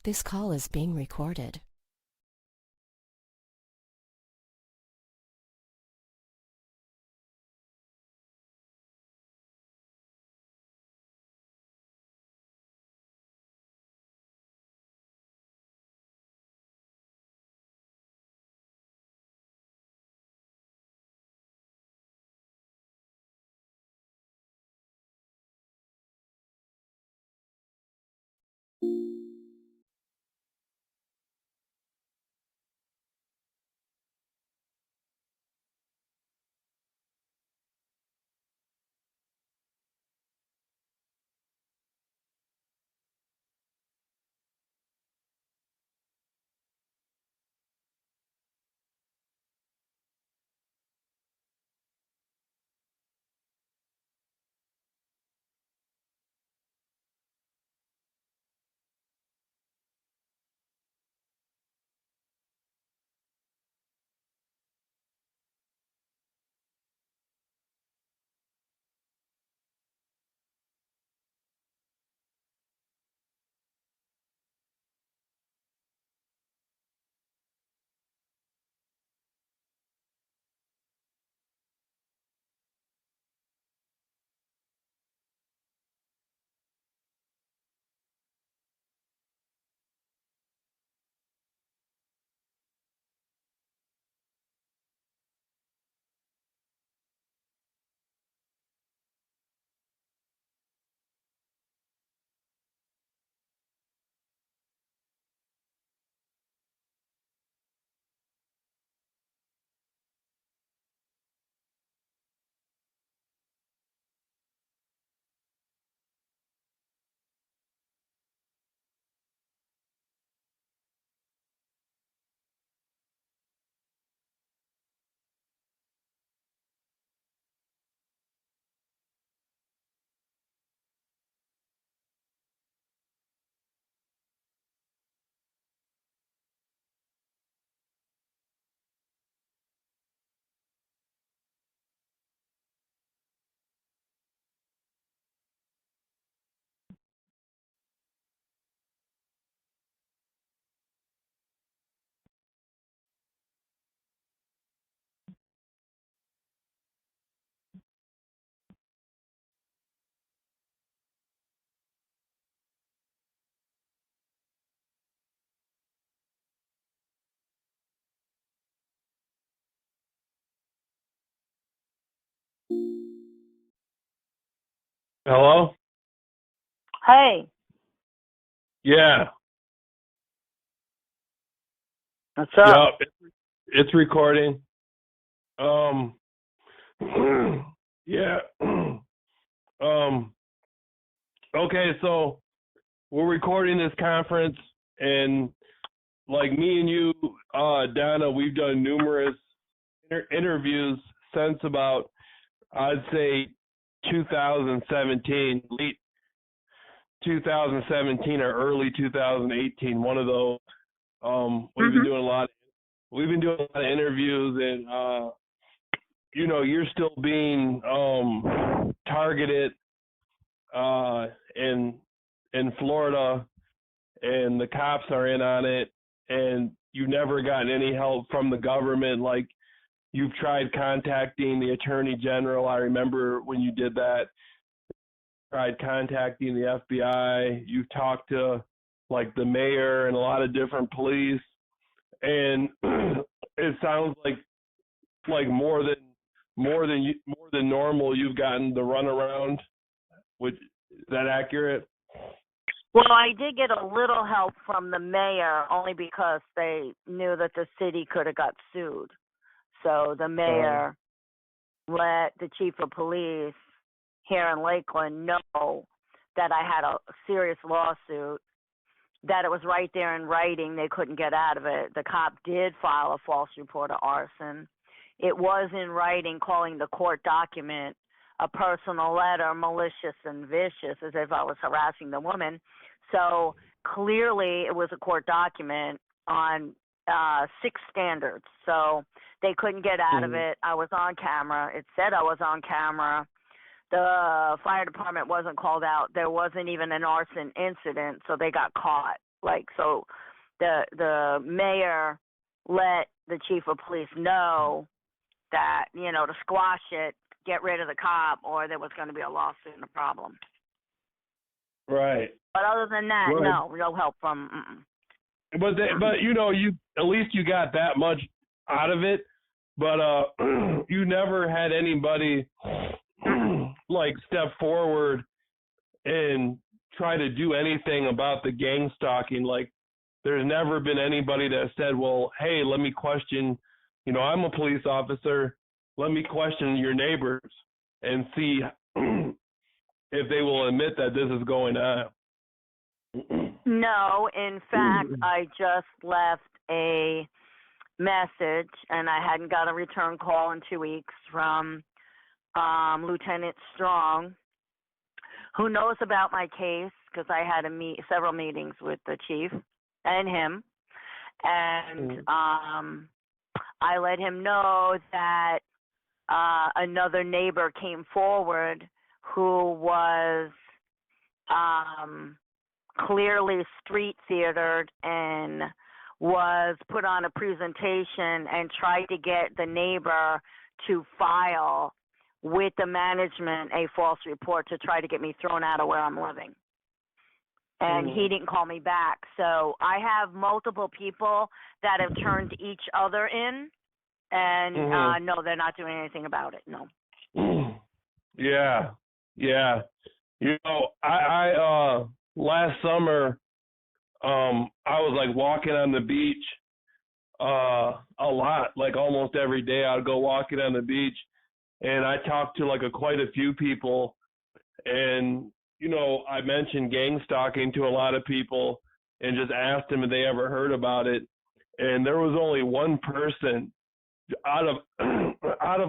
This call is being recorded. Hello? Hey, Yeah. what's up? Yeah. It's recording. Um yeah. Okay, so we're recording this conference and like me and you, Donna, we've done numerous interviews since about I'd say 2017, late 2017 or early 2018, one of those. We've been doing a lot of interviews, and you're still being targeted in Florida, and the cops are in on it, and you've never gotten any help from the government. Like, you've tried contacting the Attorney General. I remember when you did that. Tried contacting the FBI. You've talked to like the mayor and a lot of different police, and it sounds like more than normal. You've gotten the runaround. Which, is that accurate? Well, I did get a little help from the mayor only because they knew that the city could have got sued. So the mayor let the chief of police here in Lakeland know that I had a serious lawsuit, that it was right there in writing. They couldn't get out of it. The cop did file a false report of arson. It was in writing, calling the court document a personal letter, malicious and vicious, as if I was harassing the woman. So clearly it was a court document on 6 standards. So they couldn't get out of it. I was on camera. It said I was on camera. The fire department wasn't called out. There wasn't even an arson incident, so they got caught. Like, so the mayor let the chief of police know that, to squash it, get rid of the cop, or there was going to be a lawsuit and a problem. Right. But other than that, Right. no help from. But you at least you got that much out of it. But you never had anybody like step forward and try to do anything about the gang stalking. Like, there's never been anybody that said, well, hey, let me question, I'm a police officer, let me question your neighbors and see if they will admit that this is going on. No, in fact, I just left a message, and I hadn't got a return call in 2 weeks from Lieutenant Strong, who knows about my case because I had several meetings with the chief and him, and I let him know that another neighbor came forward who was clearly street theatered and was put on a presentation and tried to get the neighbor to file with the management a false report to try to get me thrown out of where I'm living. And he didn't call me back. So I have multiple people that have turned each other in, and no, they're not doing anything about it, no. Yeah. I last summer, I was like walking on the beach a lot, like almost every day I'd go walking on the beach, and I talked to like quite a few people, and I mentioned gang stalking to a lot of people and just asked them if they ever heard about it, and there was only one person out of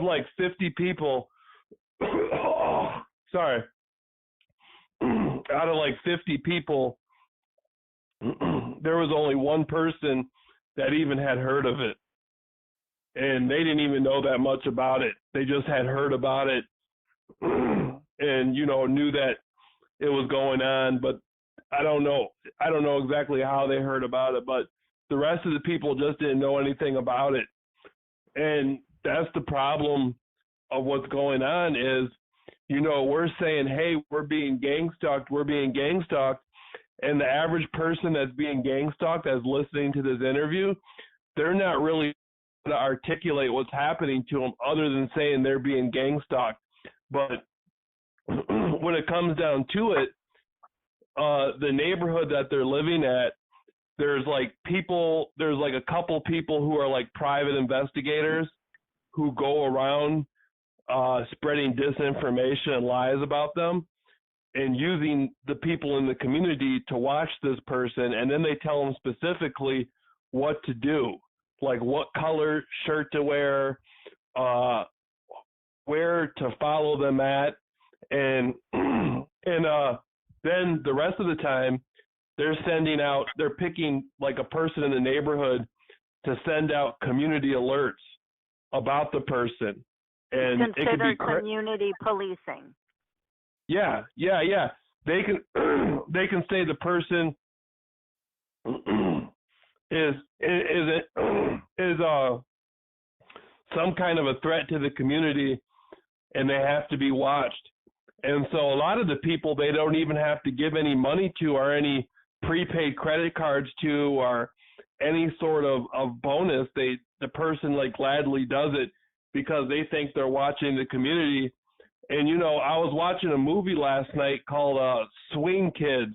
like 50 people sorry, out of like 50 people, there was only one person that even had heard of it. And they didn't even know that much about it. They just had heard about it and, knew that it was going on. But I don't know exactly how they heard about it, but the rest of the people just didn't know anything about it. And that's the problem of what's going on is, we're saying, hey, we're being gang stalked. And the average person that's being gang stalked, that's listening to this interview, they're not really going to articulate what's happening to them other than saying they're being gang stalked. But when it comes down to it, the neighborhood that they're living at, there's like a couple people who are like private investigators who go around spreading disinformation and lies about them and using the people in the community to watch this person, and then they tell them specifically what to do, like what color shirt to wear, where to follow them at, and then the rest of the time they're picking like a person in the neighborhood to send out community alerts about the person. And it's considered community policing. Yeah. They can say the person is some kind of a threat to the community, and they have to be watched. And so a lot of the people they don't even have to give any money to or any prepaid credit cards to or any sort of bonus. The person like gladly does it because they think they're watching the community. And, I was watching a movie last night called Swing Kids,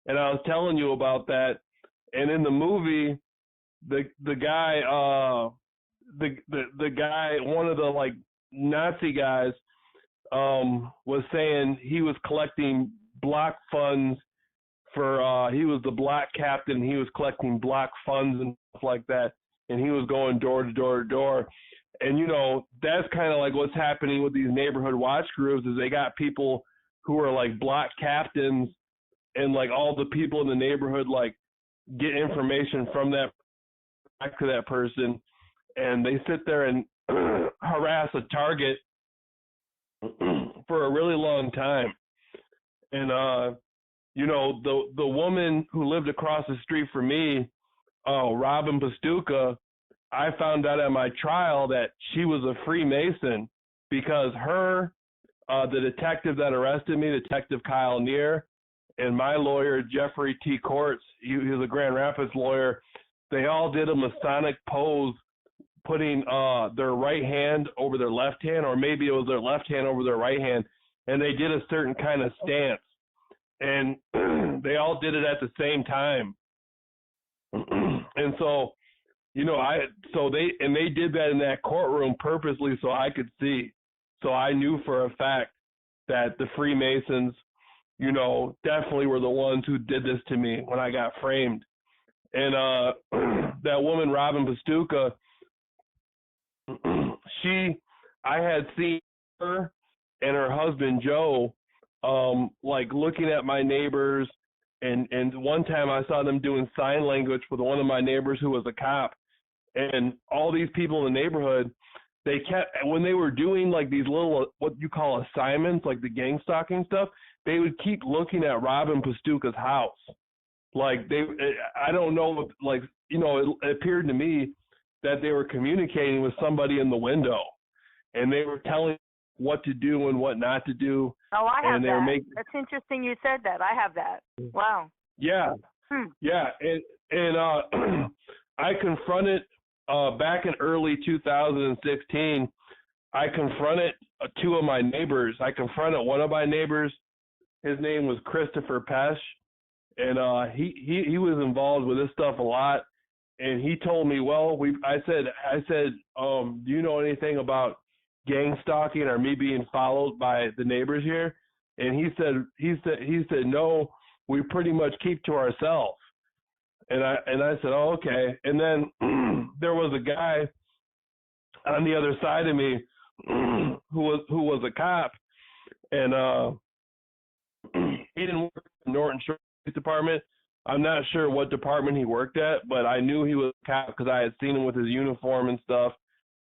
and I was telling you about that. And in the movie, the guy, the guy, one of the like Nazi guys, was saying he was collecting block funds for, he was the black captain. He was collecting block funds and stuff like that. And he was going door to door to door. And, that's kind of like what's happening with these neighborhood watch groups is they got people who are like block captains and like all the people in the neighborhood like get information from that back to that person. And they sit there and harass a target for a really long time. And, the woman who lived across the street from me, Robin Pastuca, I found out at my trial that she was a Freemason because the detective that arrested me, Detective Kyle Neer, and my lawyer, Jeffrey T. Courts, he was a Grand Rapids lawyer, they all did a Masonic pose, putting their right hand over their left hand, or maybe it was their left hand over their right hand, and they did a certain kind of stance. And they all did it at the same time. And so, they did that in that courtroom purposely so I could see. So I knew for a fact that the Freemasons, definitely were the ones who did this to me when I got framed. And that woman, Robin Pastuca, I had seen her and her husband, Joe, looking at my neighbors. And one time I saw them doing sign language with one of my neighbors who was a cop. And all these people in the neighborhood, they kept, when they were doing like these little, what you call assignments, like the gang stalking stuff, they would keep looking at Robin Pastuca's house. Like I don't know, it appeared to me that they were communicating with somebody in the window, and they were telling what to do and what not to do. Oh, I have and that. That's interesting you said that. I have that. Wow. Yeah. Yeah. And I confronted, back in early 2016, I confronted two of my neighbors. I confronted one of my neighbors. His name was Christopher Pesh, and he was involved with this stuff a lot. And he told me, I said, do you know anything about gang stalking or me being followed by the neighbors here? And he said, no, we pretty much keep to ourselves. And I said, oh, okay. And then there was a guy on the other side of me who was a cop, and he didn't work in the Norton Shore Police Department. I'm not sure what department he worked at, but I knew he was a cop because I had seen him with his uniform and stuff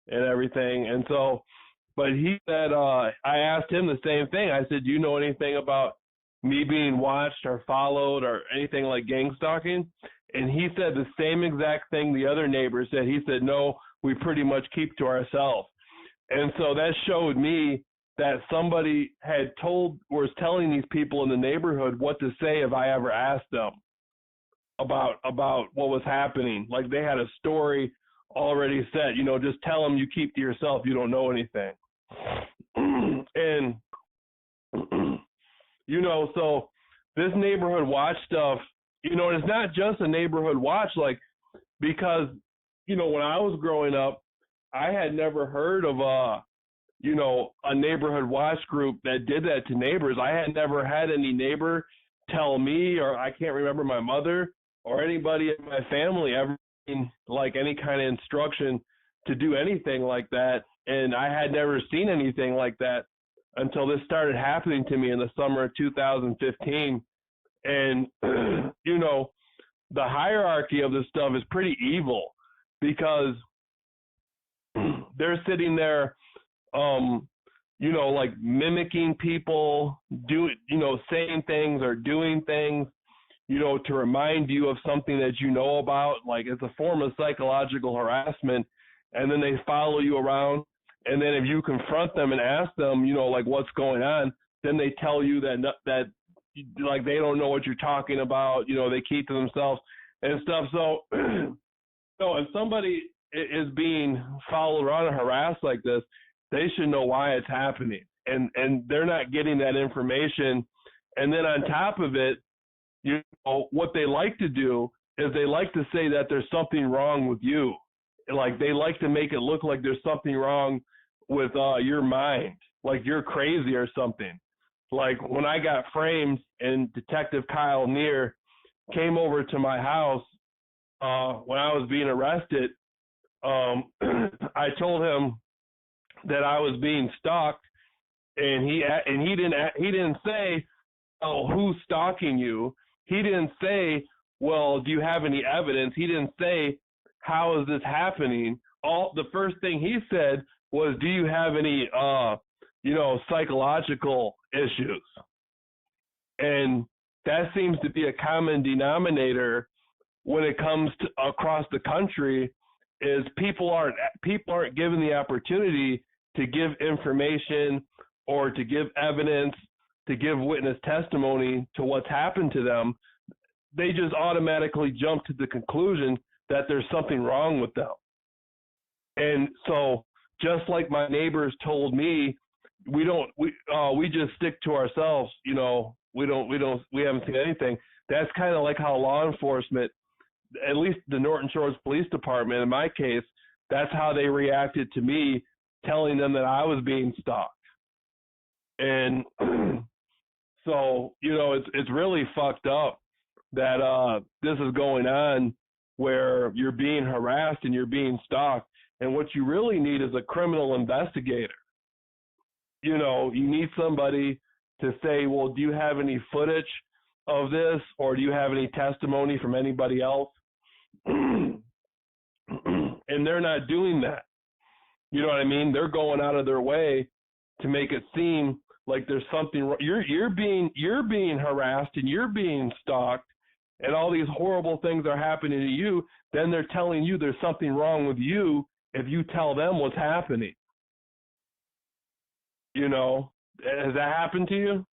and everything. And so, but he said, I asked him the same thing. I said, do you know anything about me being watched or followed or anything like gang stalking? And he said the same exact thing the other neighbor said. He said, no, we pretty much keep to ourselves. And so that showed me that somebody was telling these people in the neighborhood what to say if I ever asked them about what was happening. Like they had a story already set, just tell them you keep to yourself, you don't know anything. And, so this neighborhood watch stuff, and it's not just a neighborhood watch, because, when I was growing up, I had never heard of a neighborhood watch group that did that to neighbors. I had never had any neighbor tell me, or I can't remember my mother or anybody in my family ever like any kind of instruction to do anything like that. And I had never seen anything like that until this started happening to me in the summer of 2015. And, the hierarchy of this stuff is pretty evil because they're sitting there, mimicking people, saying things or doing things, to remind you of something that you know about. Like it's a form of psychological harassment. And then they follow you around. And then if you confront them and ask them, what's going on, then they tell you that they don't know what you're talking about. They keep to themselves and stuff. So, if somebody is being followed around and harassed like this, they should know why it's happening. And they're not getting that information. And then on top of it, what they like to do is they like to say that there's something wrong with you. Like they like to make it look like there's something wrong with your mind, like you're crazy or something. Like when I got framed and Detective Kyle Neer came over to my house when I was being arrested, I told him that I was being stalked, and he didn't say, "Oh, who's stalking you?" He didn't say, "Well, do you have any evidence?" He didn't say, "How is this happening?" The first thing he said was, "Do you have any psychological issues?" And that seems to be a common denominator when it comes to across the country, is people aren't given the opportunity to give information or to give evidence, to give witness testimony to what's happened to them. They just automatically jump to the conclusion that there's something wrong with them. And so, just like my neighbors told me, we just stick to ourselves, we haven't seen anything. That's kind of like how law enforcement, at least the Norton Shores Police Department, in my case, that's how they reacted to me telling them that I was being stalked. And so, it's really fucked up that this is going on, where you're being harassed and you're being stalked. And what you really need is a criminal investigator. You need somebody to say, well, do you have any footage of this, or do you have any testimony from anybody else? And they're not doing that. You know what I mean? They're going out of their way to make it seem like there's something wrong. You're being harassed and you're being stalked, and all these horrible things are happening to you. Then they're telling you there's something wrong with you if you tell them what's happening. Has that happened to you?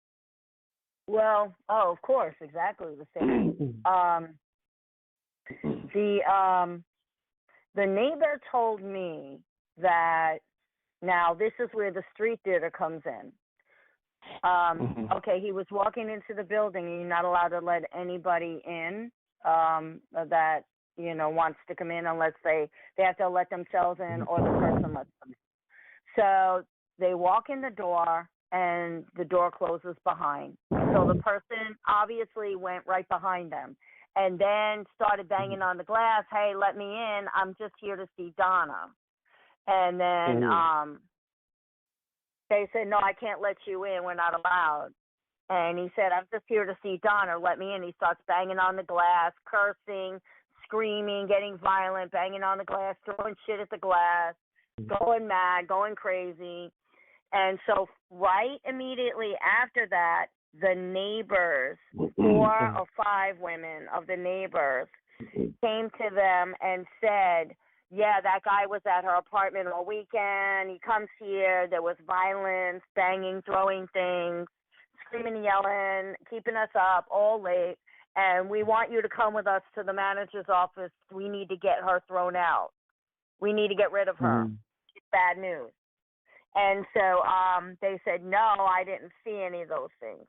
Well, of course, exactly the same. The neighbor told me that, now this is where the street theater comes in. Okay, he was walking into the building, and you're not allowed to let anybody in that wants to come in, unless they have to let themselves in or the person lets them in. So they walk in the door, and the door closes behind. So the person obviously went right behind them and then started banging on the glass. Hey, let me in. I'm just here to see Donna. And then they said, no, I can't let you in. We're not allowed. And he said, I'm just here to see Donna. Let me in. He starts banging on the glass, cursing, screaming, getting violent, banging on the glass, throwing shit at the glass, going mad, going crazy. And so right immediately after that, the neighbors, 4 or 5 women of the neighbors, came to them and said, yeah, that guy was at her apartment all weekend. He comes here. There was violence, banging, throwing things, screaming and yelling, keeping us up all late. And we want you to come with us to the manager's office. We need to get her thrown out. We need to get rid of her. It's bad news. And so they said, no, I didn't see any of those things.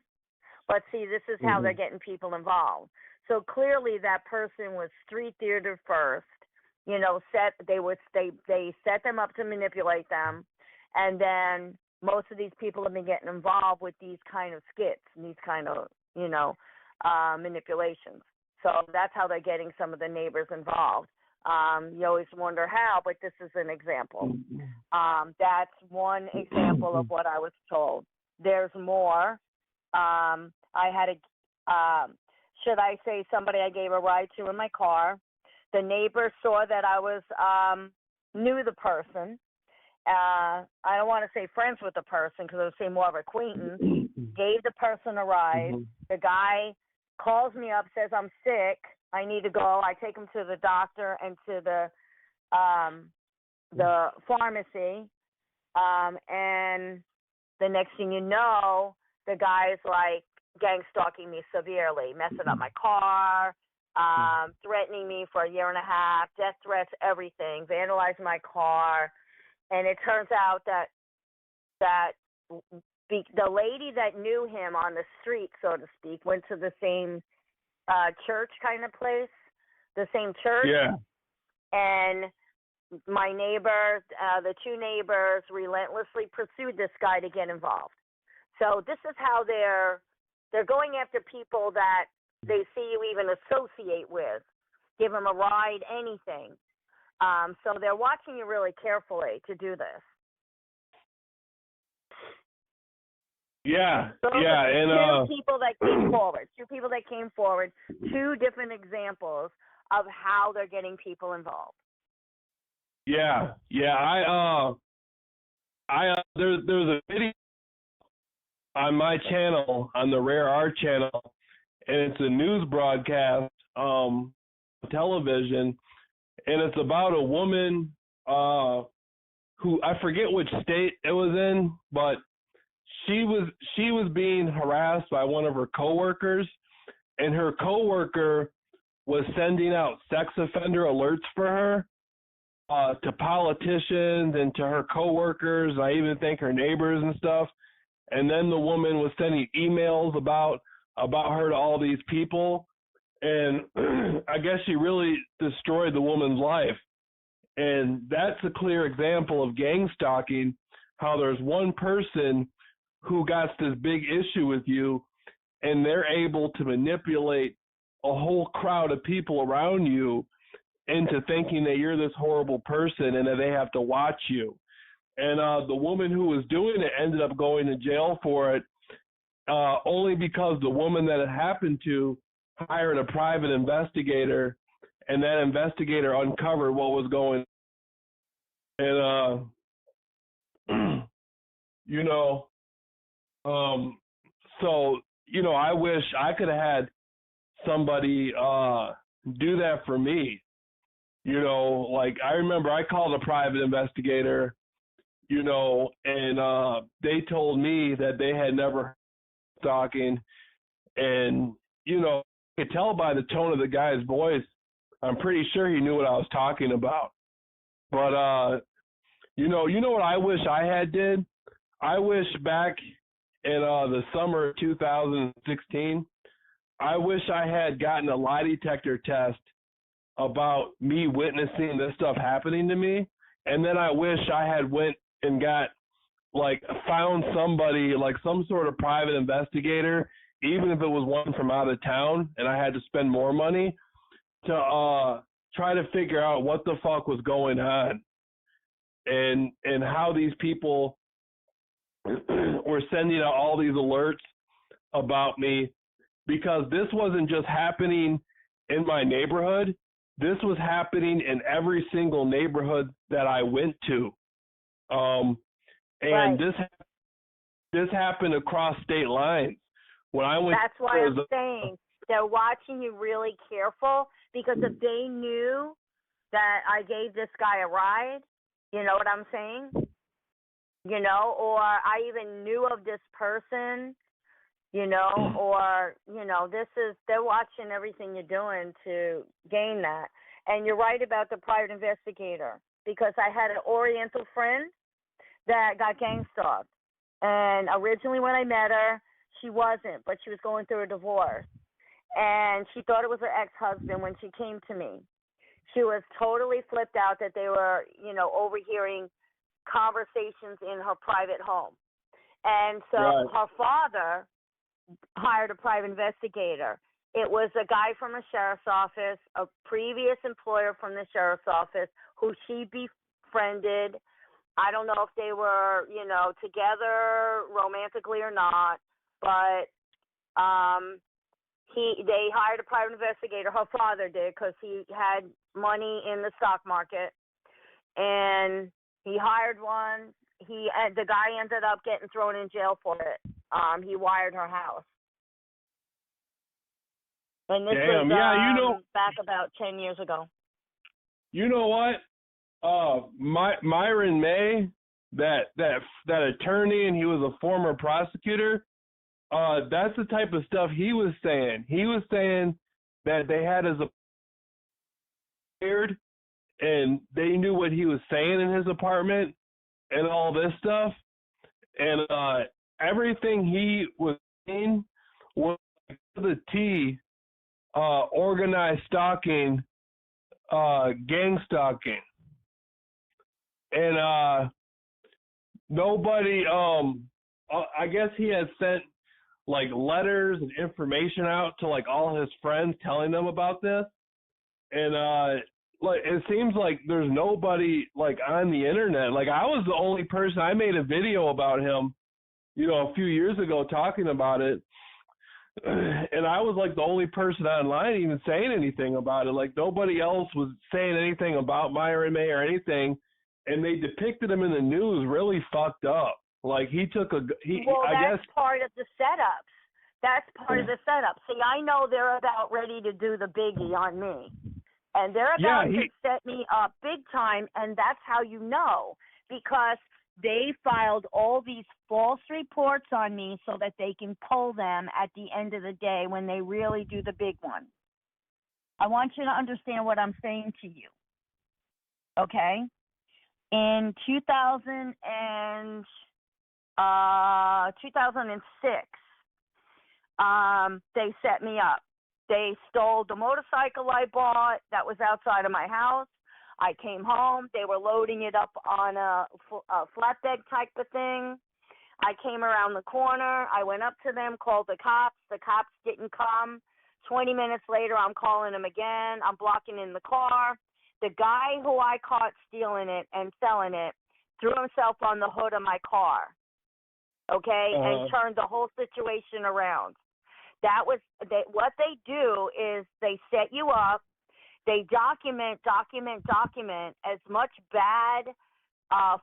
But see, this is how they're getting people involved. So clearly that person was street theater first. They set them up to manipulate them. And then most of these people have been getting involved with these kind of skits and these kind of, manipulations. So that's how they're getting some of the neighbors involved. You always wonder how, but this is an example. That's one example of what I was told. There's more. I had should I say somebody I gave a ride to in my car. The neighbor saw that I was knew the person. I don't want to say friends with the person because I would say more of acquaintance. Gave the person a ride. The guy calls me up, says I'm sick. I need to go. I take him to the doctor and to the pharmacy. And the next thing you know, the guy's like gang stalking me severely, messing up my car, threatening me for 1.5 years, death threats, everything, vandalizing my car. And it turns out that the lady that knew him on the street, so to speak, went to the same church kind of place, the same church. Yeah. And my neighbors, the 2 neighbors, relentlessly pursued this guy to get involved. So this is how they're going after people that they see you even associate with, give them a ride, anything. So they're watching you really carefully to do this. Yeah, So yeah, and 2 people that came forward, 2 different examples of how they're getting people involved. Yeah, there's a video on my channel, on the Rare Art channel, and it's a news broadcast, television, and it's about a woman who, I forget which state it was in, but she was being harassed by one of her coworkers, and her coworker was sending out sex offender alerts for her to politicians and to her coworkers. I even think her neighbors and stuff. And then the woman was sending emails about her to all these people, and I guess she really destroyed the woman's life. And that's a clear example of gang stalking, how there's one person who got this big issue with you, and they're able to manipulate a whole crowd of people around you into thinking that you're this horrible person and that they have to watch you. And the woman who was doing it ended up going to jail for it, only because the woman that it happened to hired a private investigator, and that investigator uncovered what was going on. And, so, I wish I could have had somebody do that for me. Like I remember I called a private investigator, and they told me that they had never heard of stalking. And, I could tell by the tone of the guy's voice, I'm pretty sure he knew what I was talking about. But, what I wish I had did? I wish back in the summer of 2016, I wish I had gotten a lie detector test about me witnessing this stuff happening to me. And then I wish I had went and found somebody, like some sort of private investigator, even if it was one from out of town and I had to spend more money to try to figure out what the fuck was going on and how these people were sending out all these alerts about me, because this wasn't just happening in my neighborhood. This was happening in every single neighborhood that I went to. And right. this happened across state lines. When I went, that's why I'm saying they're watching you really careful, because if they knew that I gave this guy a ride, you know what I'm saying? Or I even knew of this person, or, they're watching everything you're doing to gain that. And you're right about the private investigator, because I had an Oriental friend that got gang stalked. And originally when I met her, she wasn't, but she was going through a divorce. And she thought it was her ex-husband when she came to me. She was totally flipped out that they were, overhearing conversations in her private home. And so right. Her father hired a private investigator. It was a guy from a sheriff's office, a previous employer from the sheriff's office, who she befriended. I don't know if they were, together romantically or not, but they hired a private investigator. Her father did, because he had money in the stock market, and he hired one. The guy ended up getting thrown in jail for it. He wired her house. And this was back about 10 years ago. You know what? Myron May, that attorney, and he was a former prosecutor. That's the type of stuff he was saying. He was saying that they had his apartment, and they knew what he was saying in his apartment and all this stuff. And everything he was saying was to the T, organized stalking, gang stalking. And nobody, I guess he had sent letters and information out to all his friends telling them about this. And it seems like there's nobody on the internet. I was the only person. I made a video about him, a few years ago talking about it. And I was the only person online even saying anything about it. Nobody else was saying anything about Myron May or anything. And they depicted him in the news really fucked up. He took that's part of the setups. That's part of the setup. See, I know they're about ready to do the biggie on me. And they're about to set me up big time, and that's how you know, because they filed all these false reports on me so that they can pull them at the end of the day when they really do the big one. I want you to understand what I'm saying to you, okay? In 2006, they set me up. They stole the motorcycle I bought that was outside of my house. I came home. They were loading it up on a flatbed type of thing. I came around the corner. I went up to them, called the cops. The cops didn't come. 20 minutes later, I'm calling them again. I'm blocking in the car. The guy who I caught stealing it and selling it threw himself on the hood of my car, okay, and turned the whole situation around. That was what they do is they set you up. They document as much bad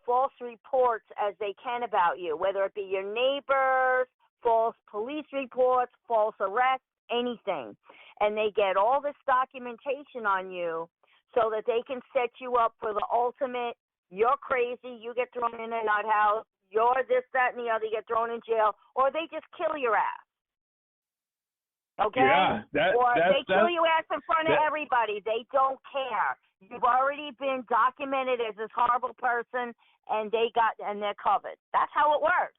false reports as they can about you, whether it be your neighbors, false police reports, false arrests, anything. And they get all this documentation on you so that they can set you up for the ultimate, you're crazy, you get thrown in a nut house, you're this, that, and the other, you get thrown in jail, or they just kill your ass. Okay? Yeah, or they kill your ass in front of everybody. They don't care. You've already been documented as this horrible person, and they're covered. That's how it works.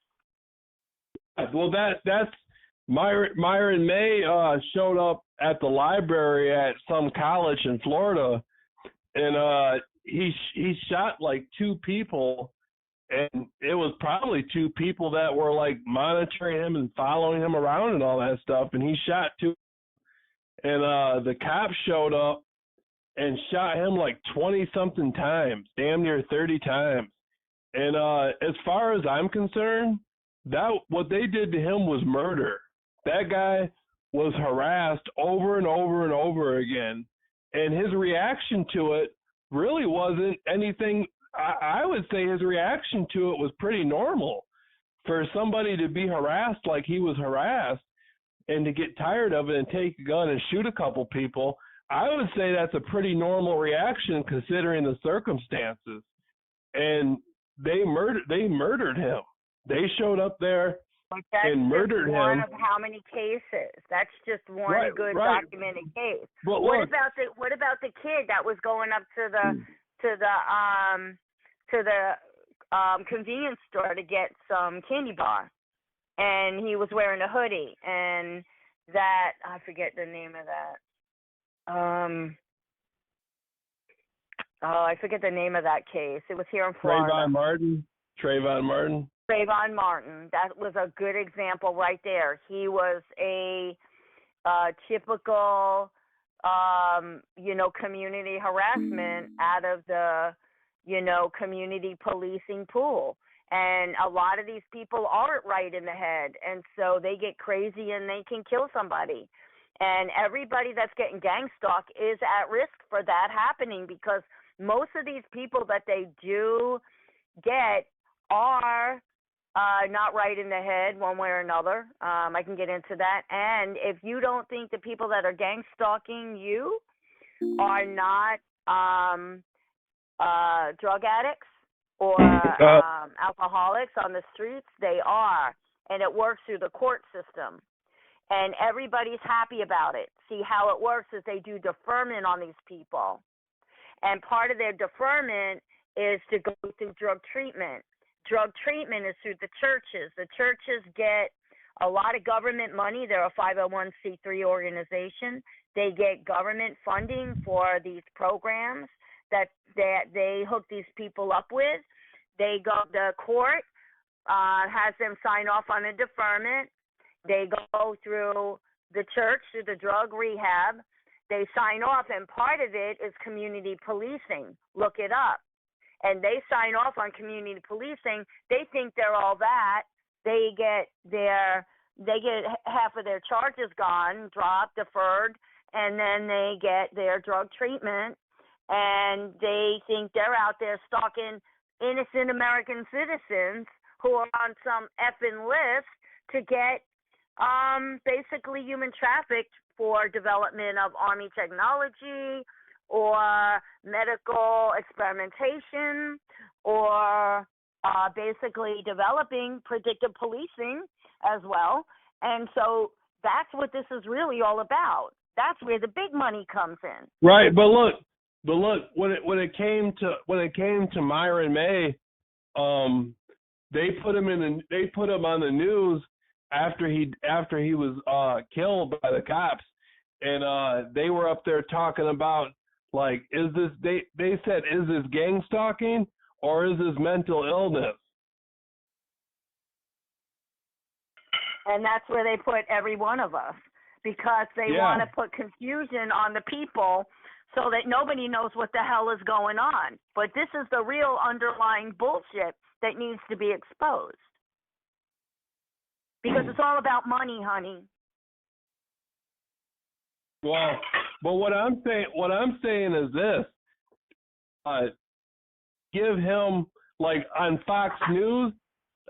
Well, that's Myron May showed up at the library at some college in Florida, and he shot like 2 people, and it was probably 2 people that were like monitoring him and following him around and all that stuff, and he shot 2, and the cops showed up and shot him like 20-something times, damn near 30 times. And as far as I'm concerned, what they did to him was murder. That guy was harassed over and over and over again, and his reaction to it really wasn't anything. I would say his reaction to it was pretty normal. For somebody to be harassed like he was harassed and to get tired of it and take a gun and shoot a couple people, I would say that's a pretty normal reaction considering the circumstances. And they murdered him. They showed up there and murdered him. One of how many cases? That's just one documented case. But what about the kid that was going up to the convenience store to get some candy bar, and he was wearing a hoodie, and that I forget the name of that. I forget the name of that case. It was here in Florida. Trayvon Martin. That was a good example right there. He was a typical, community harassment out of the, community policing pool. And a lot of these people aren't right in the head, and so they get crazy and they can kill somebody. And everybody that's getting gang stalked is at risk for that happening, because most of these people that they do get are not right in the head one way or another. I can get into that. And if you don't think the people that are gang stalking you are not drug addicts or alcoholics on the streets, they are. And it works through the court system. And everybody's happy about it. See, how it works is they do deferment on these people. And part of their deferment is to go through drug treatment. Drug treatment is through the churches. The churches get a lot of government money. They're a 501c3 organization. They get government funding for these programs that they hook these people up with. The court has them sign off on a deferment. They go through the church, through the drug rehab. They sign off, and part of it is community policing. Look it up. And they sign off on community policing. They think they're all that. They get half of their charges gone, dropped, deferred, and then they get their drug treatment. And they think they're out there stalking innocent American citizens who are on some effing list to get basically human trafficked for development of army technology or medical experimentation or basically developing predictive policing as well. And so that's what this is really all about. That's where the big money comes in. Right, but look, when it came to Myron May, they put him on the news after he was killed by the cops, and they were up there talking about, like, they said, is this gang stalking or is this mental illness? And that's where they put every one of us, because they want to put confusion on the people so that nobody knows what the hell is going on. But this is the real underlying bullshit that needs to be exposed. Because it's all about money, honey. Well, but what I'm saying is this: give him, like, on Fox News,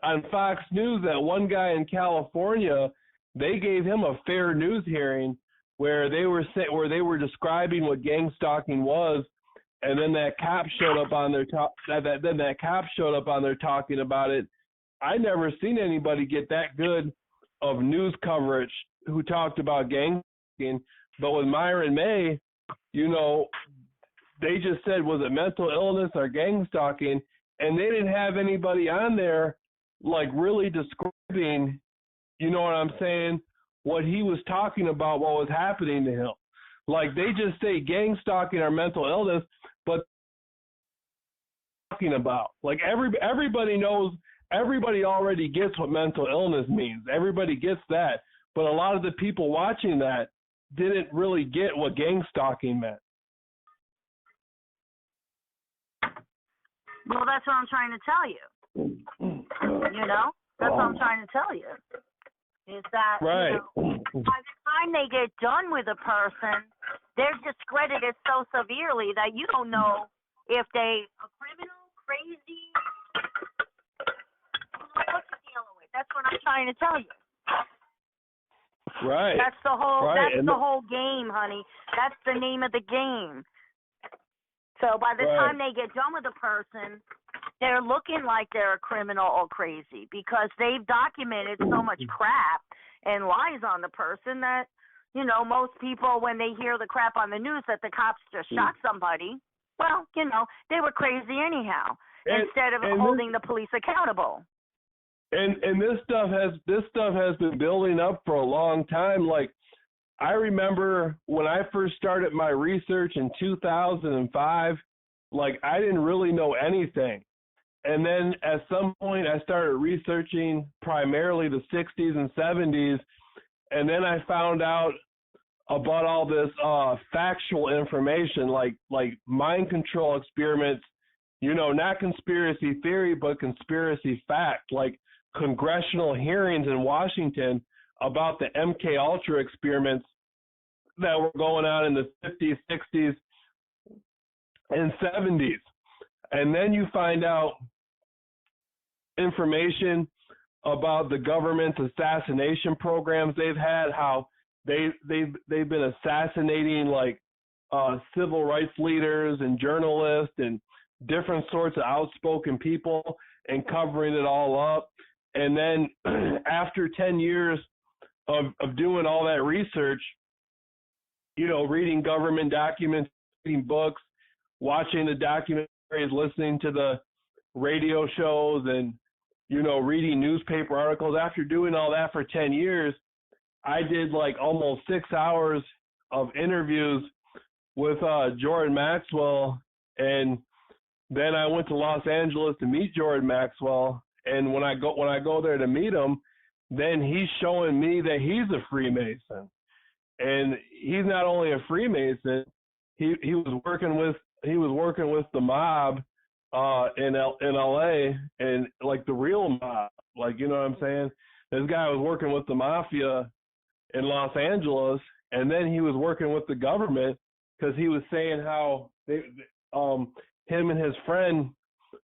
that one guy in California, they gave him a fair news hearing where they were describing what gang stalking was, and then that cop showed up on there talking about it. I never seen anybody get that good of news coverage who talked about gang stalking. But with Myron May, they just said, was it mental illness or gang stalking? And they didn't have anybody on there, like, really describing, you know what I'm saying, what he was talking about, what was happening to him. Like, they just say gang stalking or mental illness, but talking about, like, everybody knows, everybody already gets what mental illness means. Everybody gets that. But a lot of the people watching that didn't really get what gang stalking meant. Well, that's what I'm trying to tell you. That's what I'm trying to tell you. Is that, right. By the time they get done with a person, they're discredited so severely that you don't know if they a criminal, crazy, what you're dealing with. That's what I'm trying to tell you. Right. That's the whole. Right. That's the whole game, honey. That's the name of the game. So by the time they get done with a person, they're looking like they're a criminal or crazy because they've documented so much crap and lies on the person that, most people, when they hear the crap on the news that the cops just shot somebody, well, they were crazy anyhow, instead of holding the police accountable. And this stuff has been building up for a long time. Like, I remember when I first started my research in 2005, like, I didn't really know anything. And then at some point I started researching primarily the 60s and 70s, and then I found out about all this factual information, like mind control experiments, not conspiracy theory, but conspiracy fact, like congressional hearings in Washington about the MK Ultra experiments that were going on in the 50s, 60s, and 70s. And then you find out information about the government's assassination programs they've had, how they've been assassinating, like, civil rights leaders and journalists and different sorts of outspoken people and covering it all up. And then after 10 years of doing all that research, reading government documents, reading books, watching the documentaries, listening to the radio shows, and, reading newspaper articles. After doing all that for 10 years, I did like almost 6 hours of interviews with Jordan Maxwell, and then I went to Los Angeles to meet Jordan Maxwell. And when I go there to meet him, then he's showing me that he's a Freemason, and he's not only a Freemason. He was working with the mob in LA, and like the real mob, like, you know what I'm saying? This guy was working with the mafia in Los Angeles, and then he was working with the government because he was saying how him and his friend,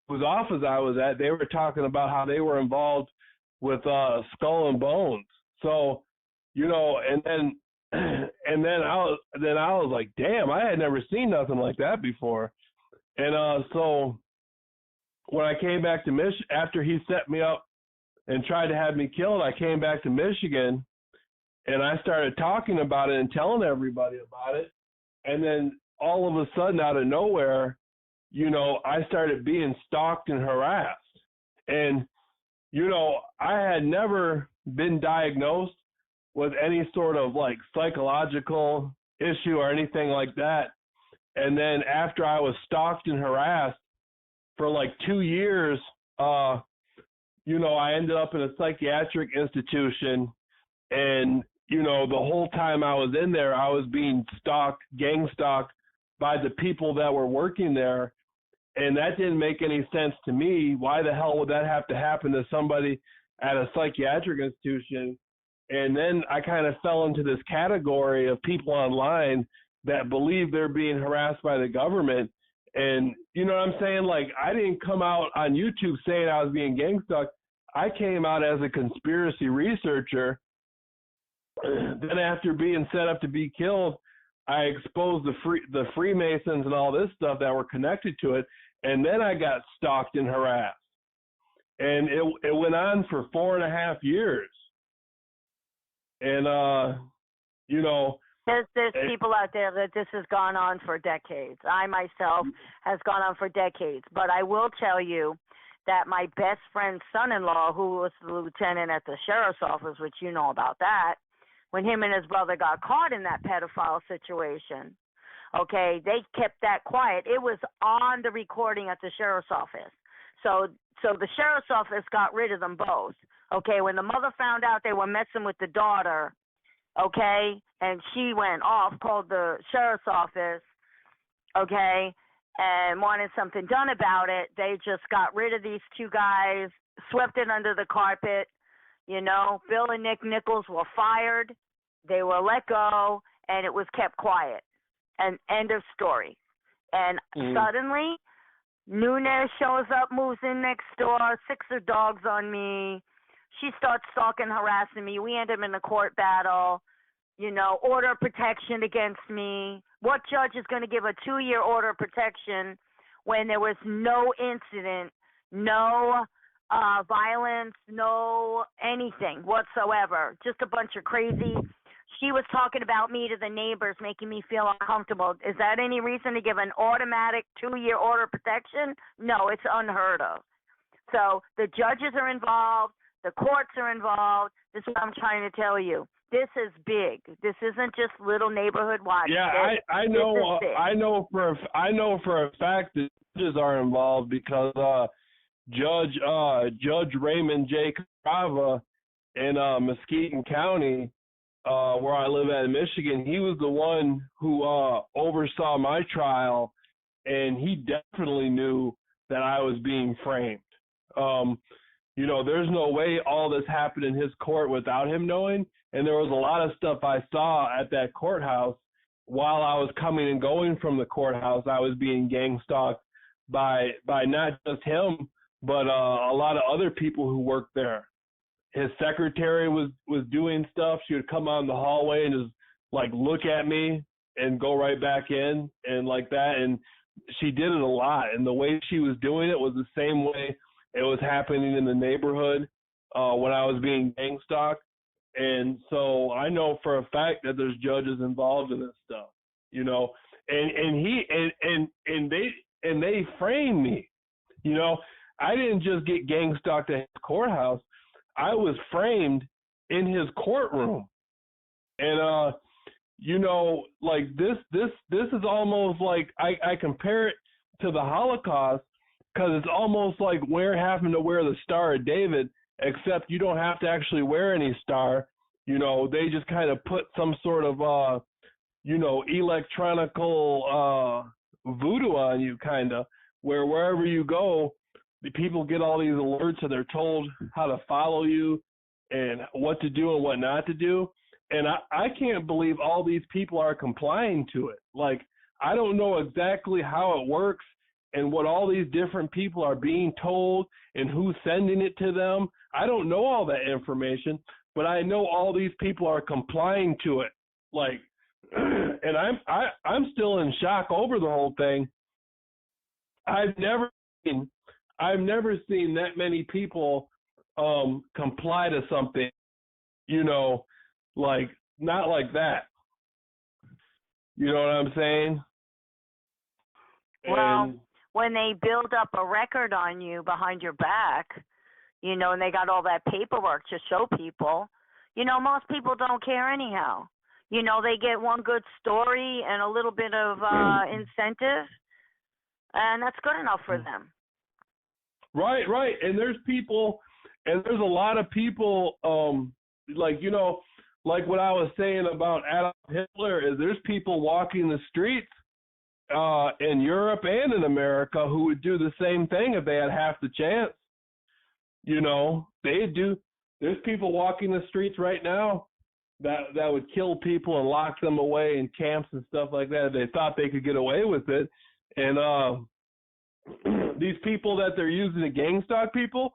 whose office I was at, they were talking about how they were involved with Skull and Bones. So and then I was like, damn, I had never seen nothing like that before. And so when I came back to Michigan, after he set me up and tried to have me killed, I came back to Michigan and I started talking about it and telling everybody about it. And then all of a sudden, out of nowhere, I started being stalked and harassed. And, I had never been diagnosed with any sort of like psychological issue or anything like that. And then after I was stalked and harassed for like 2 years, I ended up in a psychiatric institution. And, the whole time I was in there, I was being gang stalked by the people that were working there. And that didn't make any sense to me. Why the hell would that have to happen to somebody at a psychiatric institution? And then I kind of fell into this category of people online that believe they're being harassed by the government. And you know what I'm saying? Like, I didn't come out on YouTube saying I was being gang stalked. I came out as a conspiracy researcher. Then after being set up to be killed, I exposed the Freemasons and all this stuff that were connected to it. And then I got stalked and harassed. And it went on for 4.5 years. And, There's people out there that this has gone on for decades. I myself has gone on for decades. But I will tell you that my best friend's son-in-law, who was the lieutenant at the sheriff's office, which you know about that, when him and his brother got caught in that pedophile situation, okay, they kept that quiet. It was on the recording at the sheriff's office. So the sheriff's office got rid of them both. Okay, when the mother found out they were messing with the daughter, okay, and she went off, called the sheriff's office, okay, and wanted something done about it, they just got rid of these two guys, swept it under the carpet. Bill and Nick Nichols were fired. They were let go, and it was kept quiet. And end of story. And suddenly, Nunez shows up, moves in next door, 6 of dogs on me. She starts stalking, harassing me. We end up in a court battle, order of protection against me. What judge is going to give a 2-year order of protection when there was no incident, no violence, no anything whatsoever, just a bunch of crazy. She was talking about me to the neighbors, making me feel uncomfortable. Is that any reason to give an automatic 2-year order of protection? No, it's unheard of. So the judges are involved. The courts are involved. This is what I'm trying to tell you. This is big. This isn't just little neighborhood watch. Yeah, I know. I know for a fact that judges are involved because Judge Raymond J. Carava in Muskegon County, where I live at in Michigan, he was the one who oversaw my trial, and he definitely knew that I was being framed. There's no way all this happened in his court without him knowing, and there was a lot of stuff I saw at that courthouse while I was coming and going from the courthouse. I was being gang stalked by not just him, but a lot of other people who worked there. His secretary was doing stuff. She would come out in the hallway and just like look at me and go right back in and like that. And she did it a lot. And the way she was doing it was the same way it was happening in the neighborhood when I was being gang stalked. And so I know for a fact that there's judges involved in this stuff, and they framed me. I didn't just get gang stalked at his courthouse. I was framed in his courtroom. And like this is almost like I compare it to the Holocaust, because it's almost like having to wear the Star of David, except you don't have to actually wear any star. They just kind of put some sort of electronical voodoo on you, kind of, where wherever you go, the people get all these alerts and they're told how to follow you and what to do and what not to do. And I can't believe all these people are complying to it. Like, I don't know exactly how it works and what all these different people are being told and who's sending it to them. I don't know all that information, but I know all these people are complying to it. Like, and I'm still in shock over the whole thing. I've never seen that many people comply to something, like not like that. You know what I'm saying? Well, when they build up a record on you behind your back, and they got all that paperwork to show people, most people don't care anyhow. They get one good story and a little bit of incentive, and that's good enough for them. Right. And there's a lot of people, like what I was saying about Adolf Hitler, is there's people walking the streets in Europe and in America who would do the same thing if they had half the chance. They do. There's people walking the streets right now that would kill people and lock them away in camps and stuff like that if they thought they could get away with it. And these people that they're using to gang stalk people,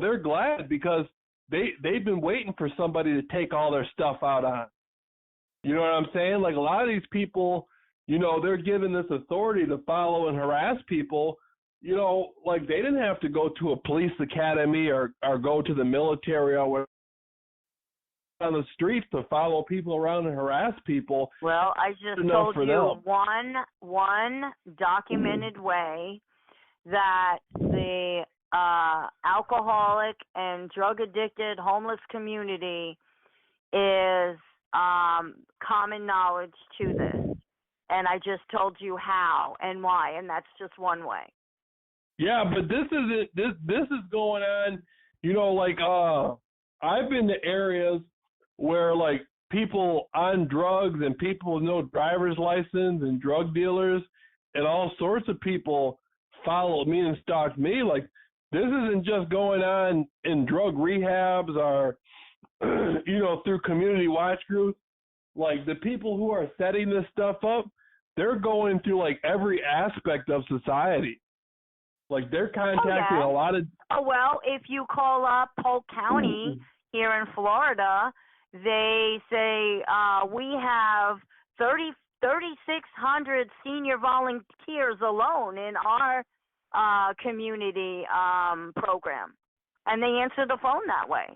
they're glad because they've been waiting for somebody to take all their stuff out on. You know what I'm saying? Like a lot of these people, they're given this authority to follow and harass people. Like they didn't have to go to a police academy or go to the military or whatever on the streets to follow people around and harass people. Well, I just told you one documented way that the alcoholic and drug addicted homeless community is common knowledge to this. And I just told you how and why, and that's just one way. Yeah, but this is going on, like I've been to areas where like people on drugs and people with no driver's license and drug dealers and all sorts of people follow me and stalk me. Like this isn't just going on in drug rehabs or through community watch groups. Like the people who are setting this stuff up, they're going through like every aspect of society. Like they're contacting a lot of. Oh well, if you call up Polk County here in Florida, they say we have 3,600 senior volunteers alone in our community program, and they answer the phone that way.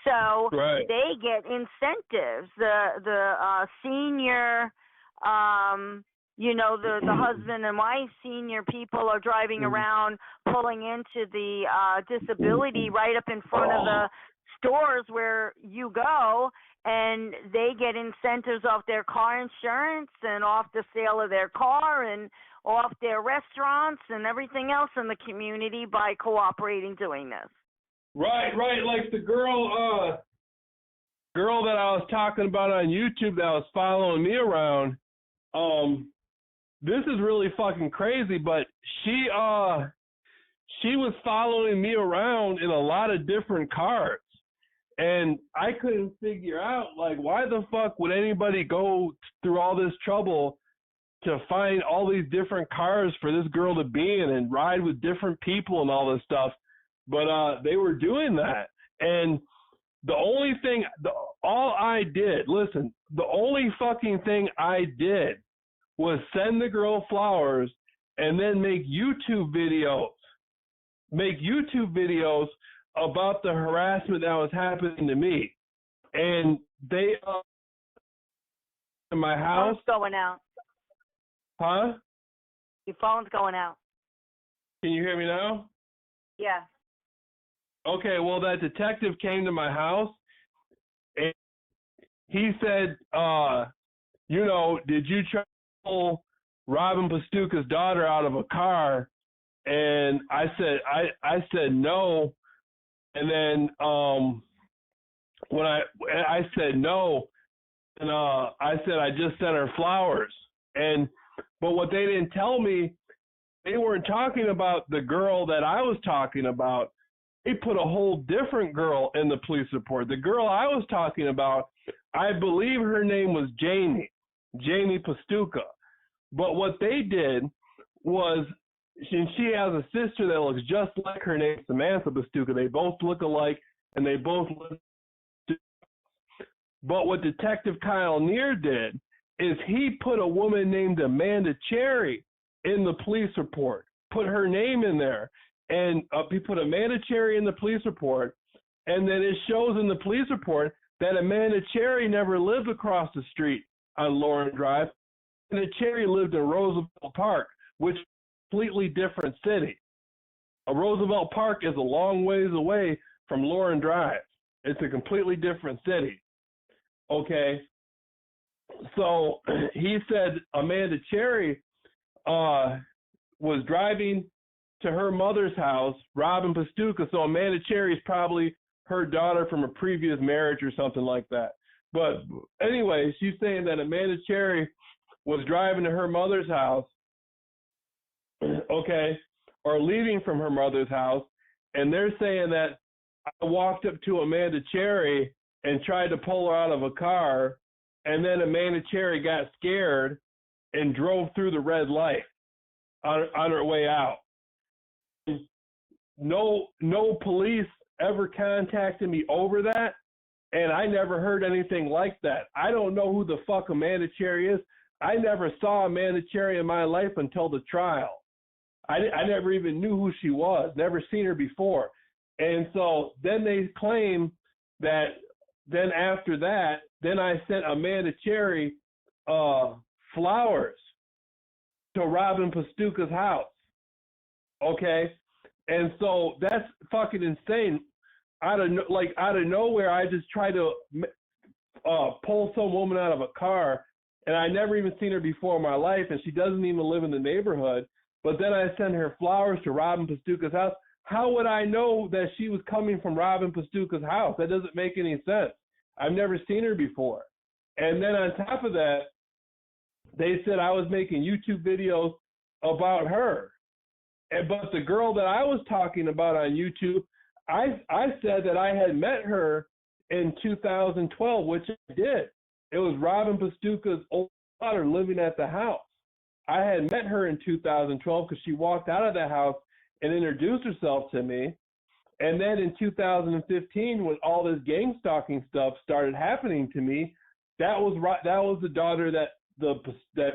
So they get incentives. The senior, the husband and wife senior people are driving around, pulling into the disability right up in front of the stores where you go, and they get incentives off their car insurance and off the sale of their car and off their restaurants and everything else in the community by cooperating doing this. Right. Like the girl that I was talking about on YouTube that was following me around, this is really fucking crazy, but she was following me around in a lot of different cars. And I couldn't figure out, like, why the fuck would anybody go through all this trouble to find all these different cars for this girl to be in and ride with different people and all this stuff. But they were doing that. And the only thing, the only fucking thing I did was send the girl flowers and then make YouTube videos about the harassment that was happening to me. And they in my house. Phone's going out. Huh? Your phone's going out. Can you hear me now? Yeah. Okay, well, that detective came to my house and he said, did you try to pull Robin Pastuca's daughter out of a car? And I said no. And then when I said no, and I said I just sent her flowers. But what they didn't tell me, they weren't talking about the girl that I was talking about. They put a whole different girl in the police report. The girl I was talking about, I believe her name was Jamie Pastuca. But what they did was, she has a sister that looks just like her, named Samantha Pastuca. They both look alike, and they both live But what Detective Kyle Neer did is he put a woman named Amanda Cherry in the police report, put her name in there, and he put Amanda Cherry in the police report, and then it shows in the police report that Amanda Cherry never lived across the street on Lauren Drive. Amanda Cherry lived in Roosevelt Park, which is a completely different city. Roosevelt Park is a long ways away from Lauren Drive. It's a completely different city. Okay, so he said Amanda Cherry was driving to her mother's house, Robin Pastuca. So Amanda Cherry is probably her daughter from a previous marriage or something like that. But anyway, she's saying that Amanda Cherry was driving to her mother's house, okay, or leaving from her mother's house, and they're saying that I walked up to Amanda Cherry and tried to pull her out of a car, and then Amanda Cherry got scared and drove through the red light on her way out. No police ever contacted me over that, and I never heard anything like that. I don't know who the fuck Amanda Cherry is. I never saw Amanda Cherry in my life until the trial. I never even knew who she was, never seen her before. And so then they claim that then after that, then I sent Amanda Cherry flowers to Robin Pastuca's house. Okay? And so that's fucking insane. Out of nowhere, I just try to pull some woman out of a car, and I never even seen her before in my life, and she doesn't even live in the neighborhood. But then I send her flowers to Robin Pastuca's house. How would I know that she was coming from Robin Pastuca's house? That doesn't make any sense. I've never seen her before. And then on top of that, they said I was making YouTube videos about her. But the girl that I was talking about on YouTube, I said that I had met her in 2012, which I did. It was Robin Pastuca's old daughter living at the house. I had met her in 2012 because she walked out of the house and introduced herself to me. And then in 2015, when all this gang stalking stuff started happening to me, that was the daughter that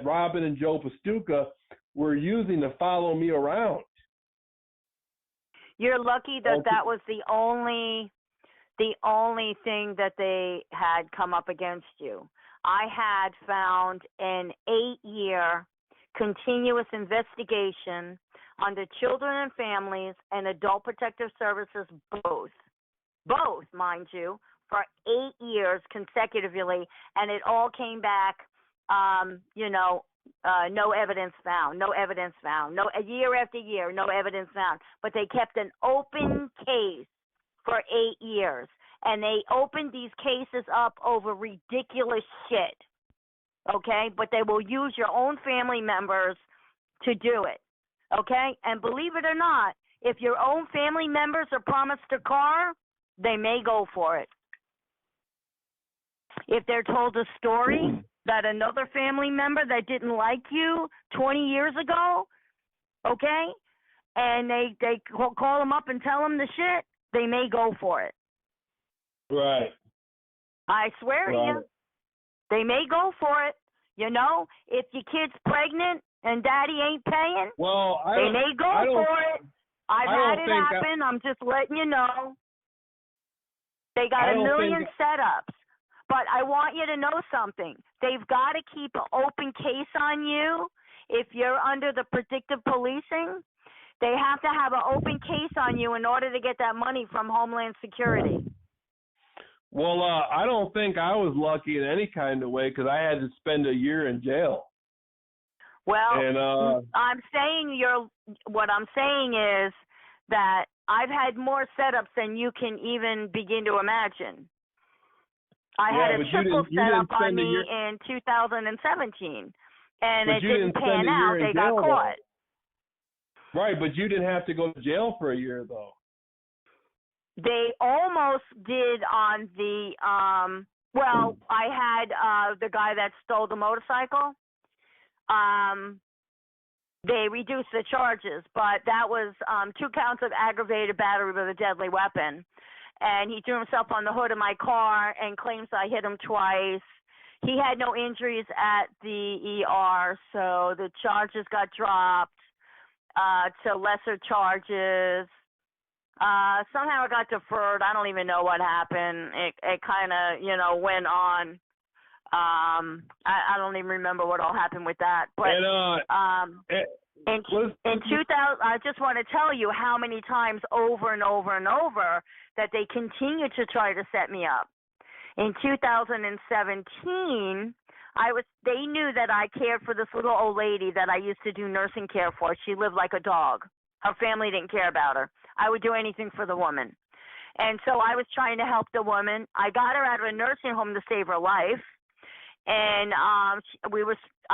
Robin and Joe Pastuca were using to follow me around. You're lucky that that was the only thing that they had come up against you. I had found an 8-year continuous investigation under Children and Families and Adult Protective Services, both, mind you, for 8 years consecutively, and it all came back, no evidence found, year after year, no evidence found. But they kept an open case for 8 years, and they opened these cases up over ridiculous shit, okay? But they will use your own family members to do it, okay? And believe it or not, if your own family members are promised a car, they may go for it. If they're told a story that another family member that didn't like you 20 years ago, okay, and they call them up and tell them the shit, they may go for it. Right. I swear to you, they may go for it. You know, if your kid's pregnant and daddy ain't paying, they may go for it. I've had it happen. I'm just letting you know. They got a million setups. But I want you to know something. They've got to keep an open case on you. If you're under the predictive policing, they have to have an open case on you in order to get that money from Homeland Security. Well, I don't think I was lucky in any kind of way because I had to spend a year in jail. Well, and, what I'm saying is that I've had more setups than you can even begin to imagine. I had a triple setup on me in 2017, and it didn't pan out. They got caught. Right, but you didn't have to go to jail for a year, though. They almost did on the, I had the guy that stole the motorcycle. They reduced the charges, but that was 2 counts of aggravated battery with a deadly weapon. and he threw himself on the hood of my car and claims I hit him twice. He had no injuries at the ER, so the charges got dropped to lesser charges. Somehow it got deferred. I don't even know what happened. It kind of, went on. I don't even remember what all happened with that. But in 2000, I just want to tell you how many times over and over and over that they continue to try to set me up. In 2017, they knew that I cared for this little old lady that I used to do nursing care for. She lived like a dog. Her family didn't care about her. I would do anything for the woman. And so I was trying to help the woman. I got her out of a nursing home to save her life. And I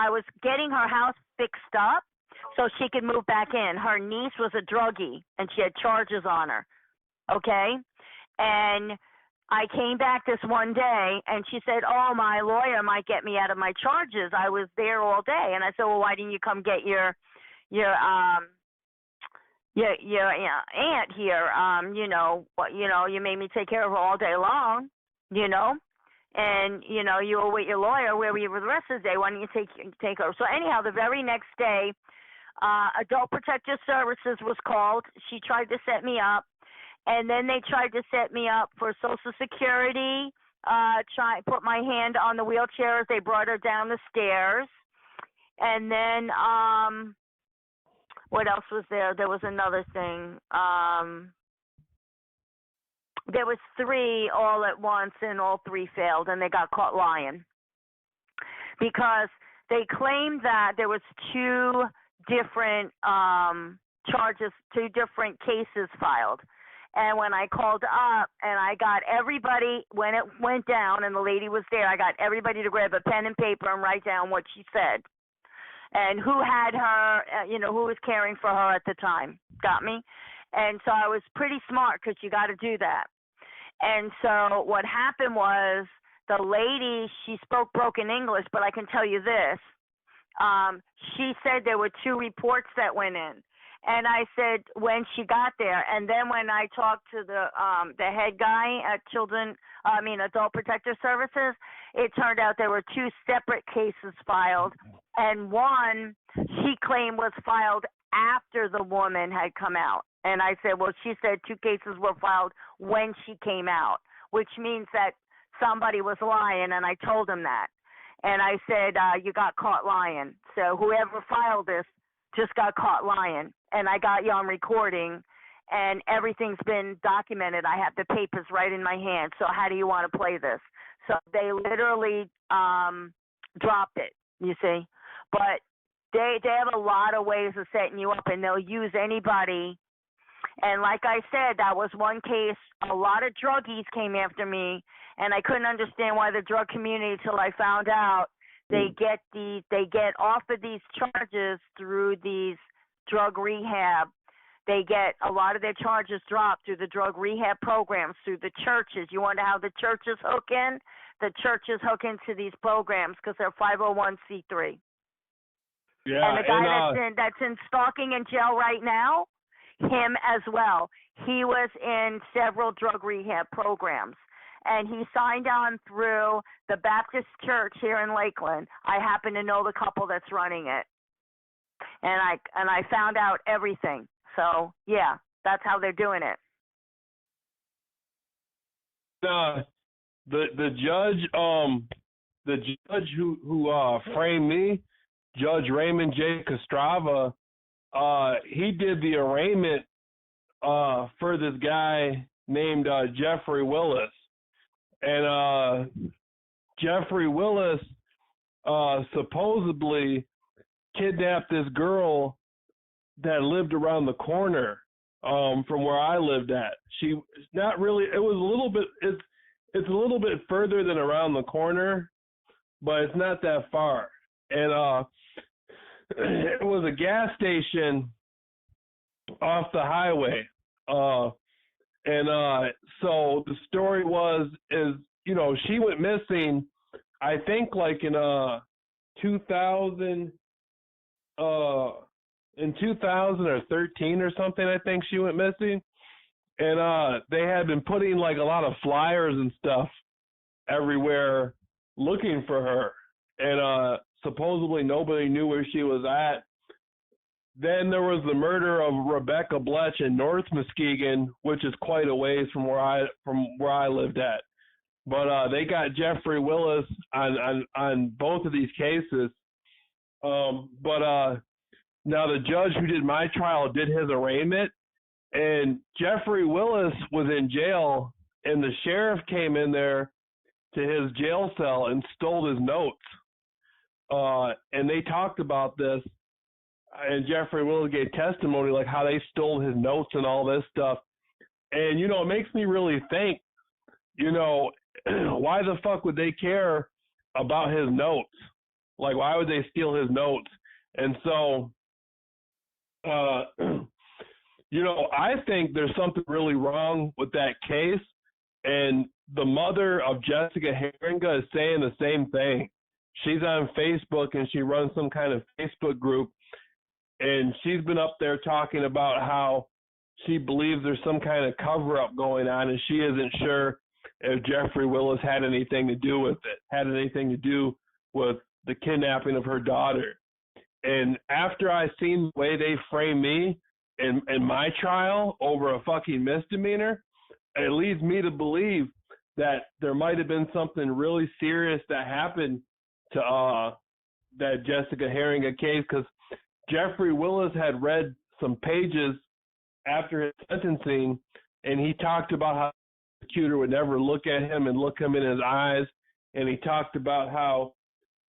was getting her house fixed up so she could move back in. Her niece was a druggie, and she had charges on her, okay? And I came back this one day, and she said, "Oh, my lawyer might get me out of my charges. I was there all day." And I said, "Well, why didn't you come get your aunt here? You made me take care of her all day long, and you were with your lawyer. Where were you for the rest of the day? Why didn't you take her?" So anyhow, the very next day, Adult Protective Services was called. She tried to set me up. And then they tried to set me up for Social Security, put my hand on the wheelchair as they brought her down the stairs. And then what else was there? There was another thing. There was 3 all at once, and all 3 failed, and they got caught lying. Because they claimed that there was 2 different charges, 2 different cases filed. And when I called up and I got everybody, when it went down and the lady was there, I got everybody to grab a pen and paper and write down what she said and who had her, who was caring for her at the time. Got me? And so I was pretty smart because you got to do that. And so what happened was the lady, she spoke broken English, but I can tell you this. She said there were 2 reports that went in. And I said when she got there, and then when I talked to the head guy at Adult Protective Services, it turned out there were 2 separate cases filed, and one she claimed was filed after the woman had come out. And I said, well, she said 2 cases were filed when she came out, which means that somebody was lying, and I told him that. And I said, you got caught lying. So whoever filed this just got caught lying. And I got you on recording, and everything's been documented. I have the papers right in my hand. So how do you want to play this? So they literally dropped it, you see. But they have a lot of ways of setting you up, and they'll use anybody. And like I said, that was one case. A lot of druggies came after me, and I couldn't understand why the drug community till I found out they get off of these charges through these drug rehab. They get a lot of their charges dropped through the drug rehab programs, through the churches. You wonder how the churches hook in? The churches hook into these programs because they're 501c3. Yeah, and the guy that's in stalking in jail right now, him as well. He was in several drug rehab programs, and he signed on through the Baptist Church here in Lakeland. I happen to know the couple that's running it, and I found out everything. So yeah, that's how they're doing it. The judge who framed me, Judge Raymond J. Castrava, he did the arraignment for this guy named Jeffrey Willis. And Jeffrey Willis supposedly kidnapped this girl that lived around the corner from where I lived at. She not really, it was a little bit, it's a little bit further than around the corner, but it's not that far. And it was a gas station off the highway. So the story is she went missing, I think like in 2000 or 13 or something, I think she went missing. and they had been putting like a lot of flyers and stuff everywhere looking for her, and supposedly nobody knew where she was at. Then there was the murder of Rebecca Bletch in North Muskegon, which is quite a ways from where I lived at. But they got Jeffrey Willis on both of these cases. But now the judge who did my trial did his arraignment, and Jeffrey Willis was in jail, and the sheriff came in there to his jail cell and stole his notes. And they talked about this, and Jeffrey Willis gave testimony like how they stole his notes and all this stuff. And, you know, it makes me really think, you know, why the fuck would they care about his notes? Like, why would they steal his notes? And so, you know, I think there's something really wrong with that case. And the mother of Jessica Herringa is saying the same thing. She's on Facebook, and she runs some kind of Facebook group. And she's been up there talking about how she believes there's some kind of cover-up going on, and she isn't sure if Jeffrey Willis had anything to do with it, had anything to do with the kidnapping of her daughter. And after I seen the way they framed me in my trial over a fucking misdemeanor, it leads me to believe that there might have been something really serious that happened to that Jessica Herringa case, because Jeffrey Willis had read some pages after his sentencing, and he talked about how the prosecutor would never look at him and look him in his eyes, and he talked about how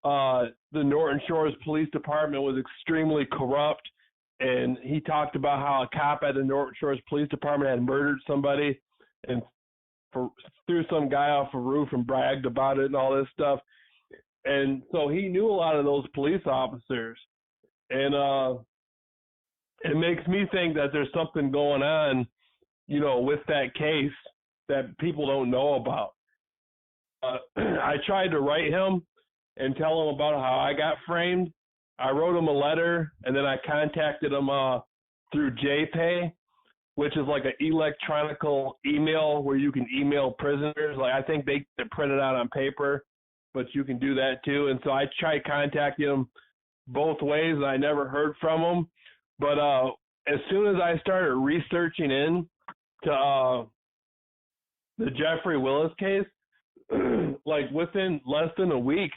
the Norton Shores Police Department was extremely corrupt, and he talked about how a cop at the Norton Shores Police Department had murdered somebody and threw some guy off a roof and bragged about it and all this stuff. And so he knew a lot of those police officers. And it makes me think that there's something going on, you know, with that case that people don't know about. I tried to write him and tell him about how I got framed. I wrote him a letter, and then I contacted him through JPay, which is like an electronical email where you can email prisoners. Like, I think they get it printed out on paper, but you can do that too. And so I tried contacting him both ways, and I never heard from him. But as soon as I started researching in to the Jeffrey Willis case, like within less than a week,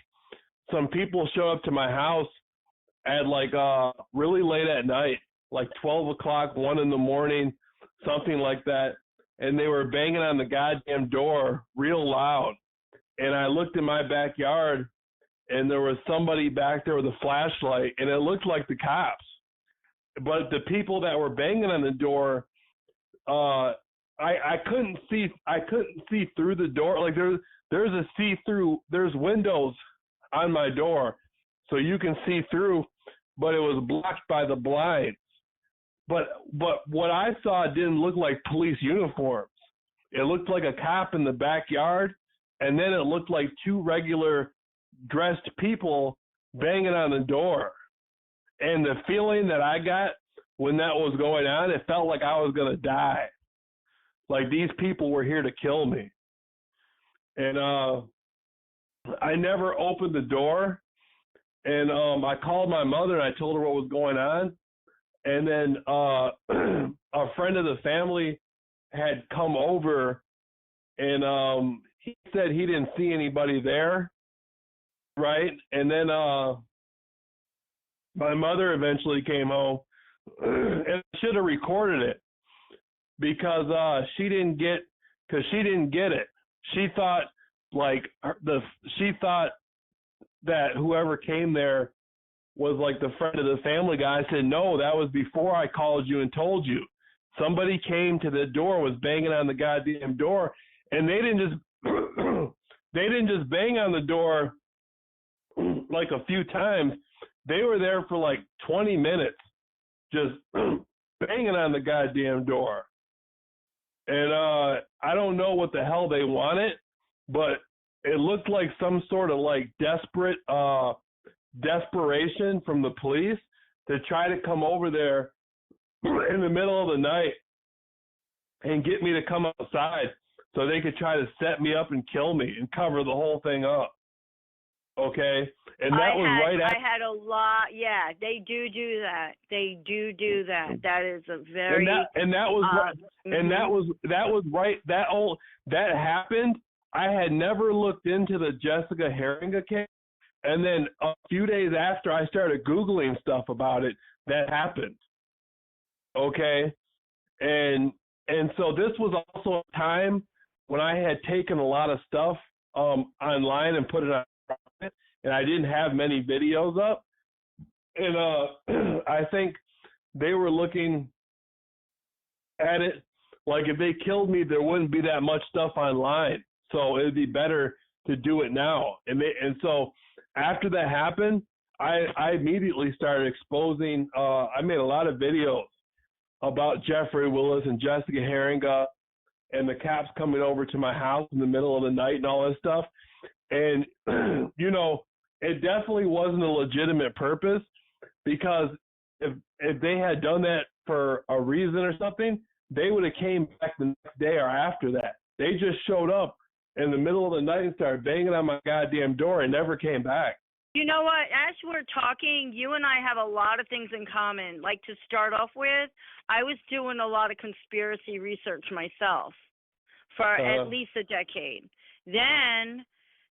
some people showed up to my house at like really late at night, like 12 o'clock, 1 in the morning, something like that. And they were banging on the goddamn door real loud. And I looked in my backyard, and there was somebody back there with a flashlight, and it looked like the cops. But the people that were banging on the door, I couldn't see through the door. Like there's a see-through, there's windows on my door, so you can see through, but it was blocked by the blinds. But what I saw didn't look like police uniforms. It looked like a cop in the backyard, and then it looked like two regular dressed people banging on the door. And the feeling that I got when that was going on, it felt like I was going to die. Like these people were here to kill me. And I never opened the door. And I called my mother, and I told her what was going on. And then a friend of the family had come over, and he said he didn't see anybody there, right? And then my mother eventually came home, and I should have recorded it because she didn't get it. She thought that whoever came there was like the friend of the family guy. I said, no, that was before I called you and told you. Somebody came to the door, was banging on the goddamn door, and they didn't just bang on the door like a few times. They were there for like 20 minutes, just banging on the goddamn door. And I don't know what the hell they wanted, but it looked like some sort of like desperation from the police to try to come over there in the middle of the night and get me to come outside so they could try to set me up and kill me and cover the whole thing up. Okay? And that was right after. I had a lot. Yeah, they do that. They do that. That is a very. And that was right. That happened. I had never looked into the Jessica Herringa case, and then a few days after I started Googling stuff about it, that happened. Okay, and so this was also a time when I had taken a lot of stuff online and put it on, and I didn't have many videos up, and I think they were looking at it like if they killed me, there wouldn't be that much stuff online, so it'd be better to do it now. And so after that happened, I immediately started exposing. I made a lot of videos about Jeffrey Willis and Jessica Herringa and the cops coming over to my house in the middle of the night and all this stuff. And, you know, it definitely wasn't a legitimate purpose, because if they had done that for a reason or something, they would have came back the next day or after that. They just showed up in the middle of the night and started banging on my goddamn door and never came back. You know what? As we're talking, you and I have a lot of things in common. Like, to start off with, I was doing a lot of conspiracy research myself for at least a decade. Then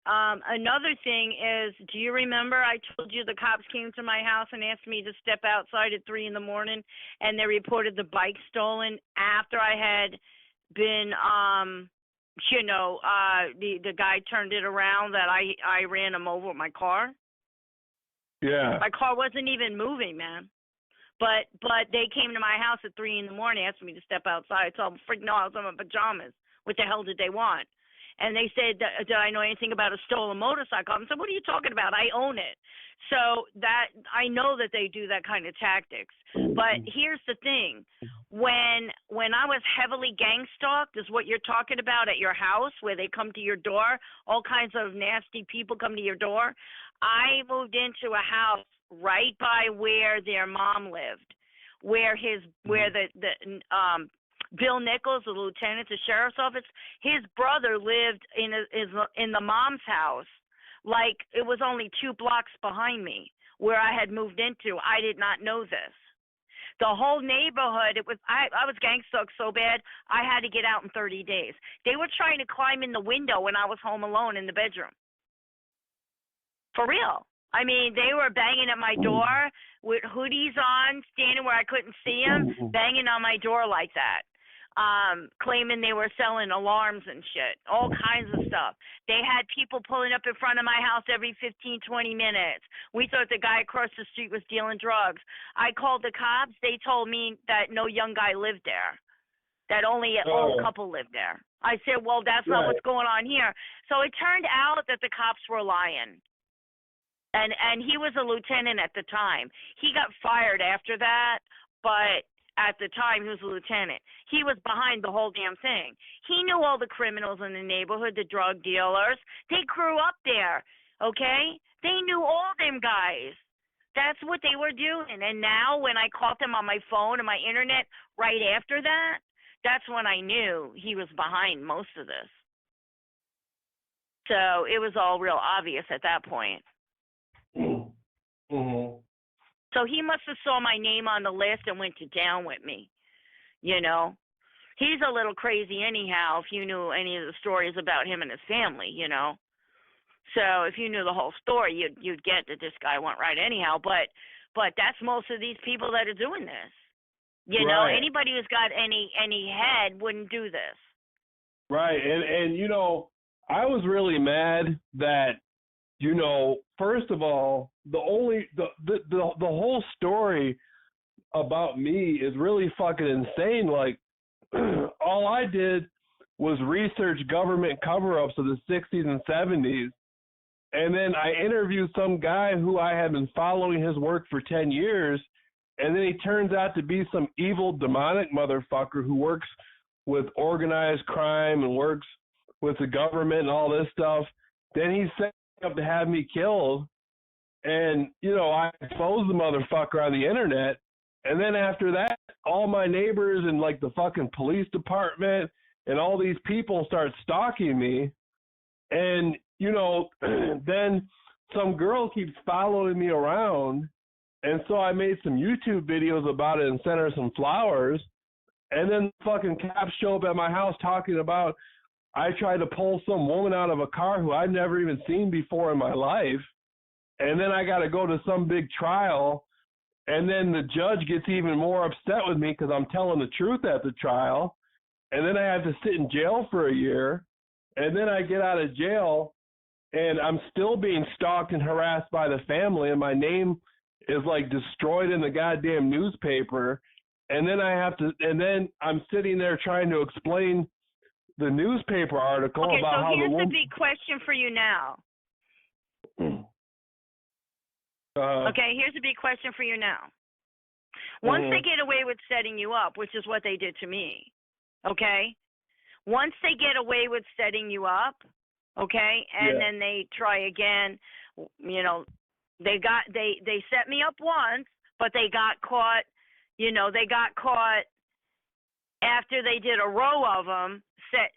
another thing is, do you remember I told you the cops came to my house and asked me to step outside at 3 a.m, and they reported the bike stolen after I had been the guy turned it around, that I ran him over with my car? Yeah. My car wasn't even moving, man. But they came to my house at 3 a.m, asked me to step outside. I told them, freak no, I was in my pajamas. What the hell did they want? And they said, did I know anything about a stolen motorcycle? I said, what are you talking about? I own it. So that I know that they do that kind of tactics. But here's the thing. When I was heavily gang stalked, is what you're talking about at your house, where they come to your door, all kinds of nasty people come to your door. I moved into a house right by where their mom lived, where the Bill Nichols, the lieutenant, the sheriff's office, his brother lived in the mom's house. Like, it was only 2 blocks behind me where I had moved into. I did not know this. The whole neighborhood, I was gang stalked so bad, I had to get out in 30 days. They were trying to climb in the window when I was home alone in the bedroom. For real. I mean, they were banging at my door with hoodies on, standing where I couldn't see them, banging on my door like that, claiming they were selling alarms and shit, all kinds of stuff. They had people pulling up in front of my house every 15, 20 minutes. We thought the guy across the street was dealing drugs. I called the cops. They told me that no young guy lived there, that only an old couple lived there. I said, well, that's not what's going on here. So it turned out that the cops were lying. And he was a lieutenant at the time. He got fired after that, but at the time he was a lieutenant. He was behind the whole damn thing. He knew all the criminals in the neighborhood, the drug dealers. They grew up there, okay? They knew all them guys. That's what they were doing. And now when I caught them on my phone and my internet right after that, that's when I knew he was behind most of this. So it was all real obvious at that point. Mm-hmm. So he must have saw my name on the list and went to town with me, you know. He's a little crazy anyhow, if you knew any of the stories about him and his family, you know. So if you knew the whole story, you'd get that this guy went right anyhow. But that's most of these people that are doing this. You know, anybody who's got any head wouldn't do this. Right, and you know, I was really mad that, you know, first of all, the whole story about me is really fucking insane. Like, all I did was research government cover-ups of the 60s and 70s, and then I interviewed some guy who I had been following his work for 10 years, and then he turns out to be some evil, demonic motherfucker who works with organized crime and works with the government and all this stuff. Then he set up to have me killed, and, you know, I exposed the motherfucker on the internet, and then after that, all my neighbors and like the fucking police department and all these people start stalking me. And, you know, then some girl keeps following me around. And so I made some YouTube videos about it and sent her some flowers. And then fucking cops show up at my house talking about I tried to pull some woman out of a car who I'd never even seen before in my life. And then I got to go to some big trial. And then the judge gets even more upset with me because I'm telling the truth at the trial. And then I have to sit in jail for a year. And then I get out of jail and I'm still being stalked and harassed by the family. And my name is like destroyed in the goddamn newspaper. And then and then I'm sitting there trying to explain the newspaper article about how here's the big question for you now. Here's a big question for you now. Once they get away with setting you up, which is what they did to me, okay? Once they get away with setting you up, okay, and then they try again, you know, they set me up once, but they got caught, you know, after they did a row of them,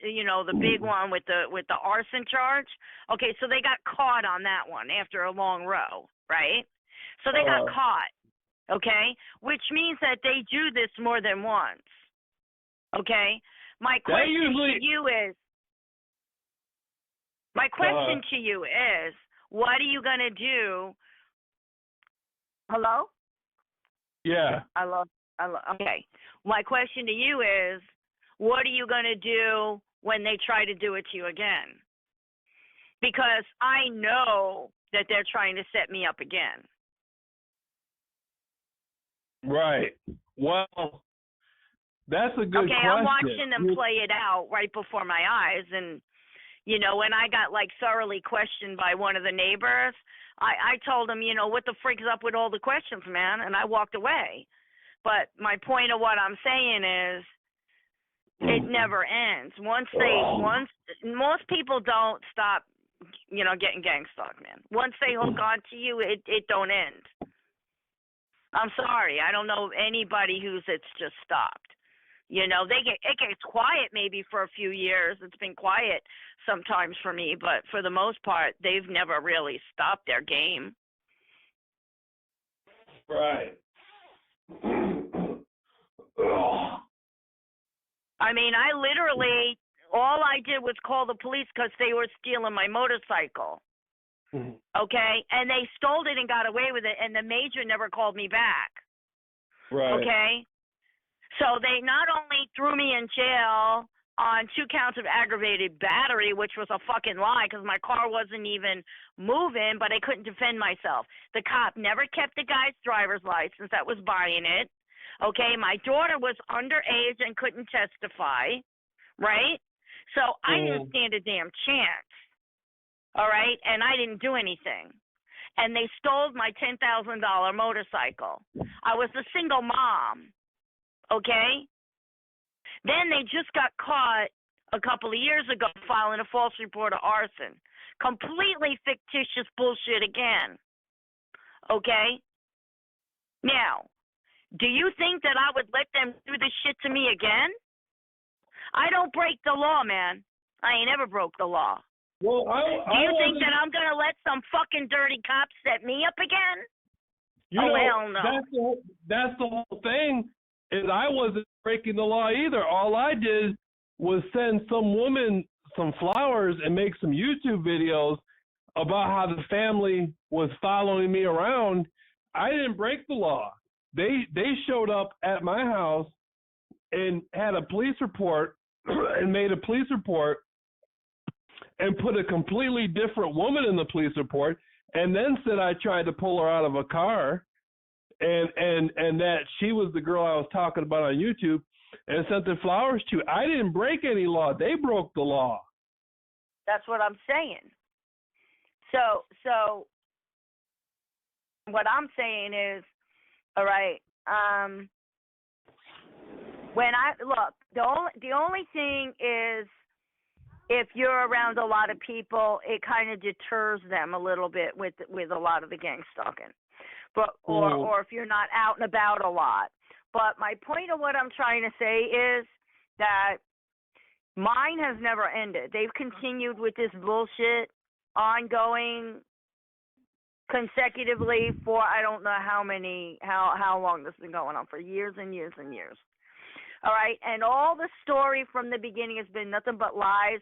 you know, the big one with the arson charge. Okay, so they got caught on that one after a long row, right? So they got caught, okay, which means that they do this more than once, okay? My question to you is, what are you going to do? Hello? Yeah. Okay. My question to you is, what are you going to do when they try to do it to you again? Because I know that they're trying to set me up again. Right. Well, that's a good question. I'm watching them play it out right before my eyes. And, you know, when I got, like, thoroughly questioned by one of the neighbors, I told him, you know, what the freak's up with all the questions, man? And I walked away. But my point of what I'm saying is, it never ends. Most people don't stop, you know, getting gang stalked, man. Once they hook on to you, it don't end. I'm sorry, I don't know anybody it's just stopped. You know, it gets quiet maybe for a few years. It's been quiet sometimes for me, but for the most part, they've never really stopped their game. Right. I mean, I literally, all I did was call the police because they were stealing my motorcycle. Okay? And they stole it and got away with it, and the major never called me back. Right. Okay? So they not only threw me in jail on 2 counts of aggravated battery, which was a fucking lie because my car wasn't even moving, but I couldn't defend myself. The cop never kept the guy's driver's license that was buying it. Okay, my daughter was underage and couldn't testify, right? So I didn't stand a damn chance, all right? And I didn't do anything. And they stole my $10,000 motorcycle. I was a single mom, okay? Then they just got caught a couple of years ago filing a false report of arson. Completely fictitious bullshit again, okay? Now, do you think that I would let them do this shit to me again? I don't break the law, man. I ain't ever broke the law. Well, do you think that I'm going to let some fucking dirty cop set me up again? Hell no. That's the whole thing, is I wasn't breaking the law either. All I did was send some woman some flowers and make some YouTube videos about how the family was following me around. I didn't break the law. They showed up at my house and had a police report and made a police report and put a completely different woman in the police report and then said I tried to pull her out of a car and that she was the girl I was talking about on YouTube and sent the flowers to. I didn't break any law. They broke the law. That's what I'm saying. So what I'm saying is, all right, when I look, the only thing is if you're around a lot of people, it kind of deters them a little bit with a lot of the gang stalking. But or if you're not out and about a lot. But my point of what I'm trying to say is that mine has never ended. They've continued with this bullshit ongoing consecutively for I don't know how long this has been going on, for years and years and years. All right, and all the story from the beginning has been nothing but lies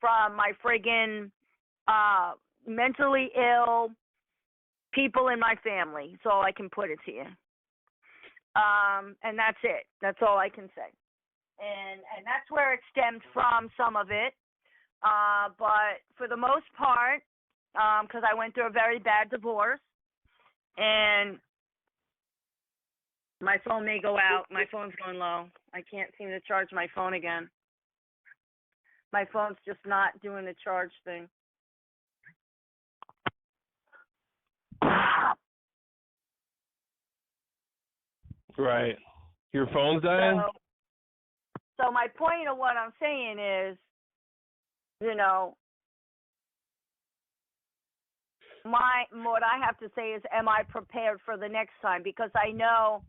from my friggin' mentally ill people in my family. That's all I can put it to you. And that's it. That's all I can say. And that's where it stemmed from, some of it. But for the most part, because I went through a very bad divorce, and my phone may go out. My phone's going low. I can't seem to charge my phone again. My phone's just not doing the charge thing. Right. Your phone's dying? So my point of what I'm saying is, what I have to say is, am I prepared for the next time? Because I know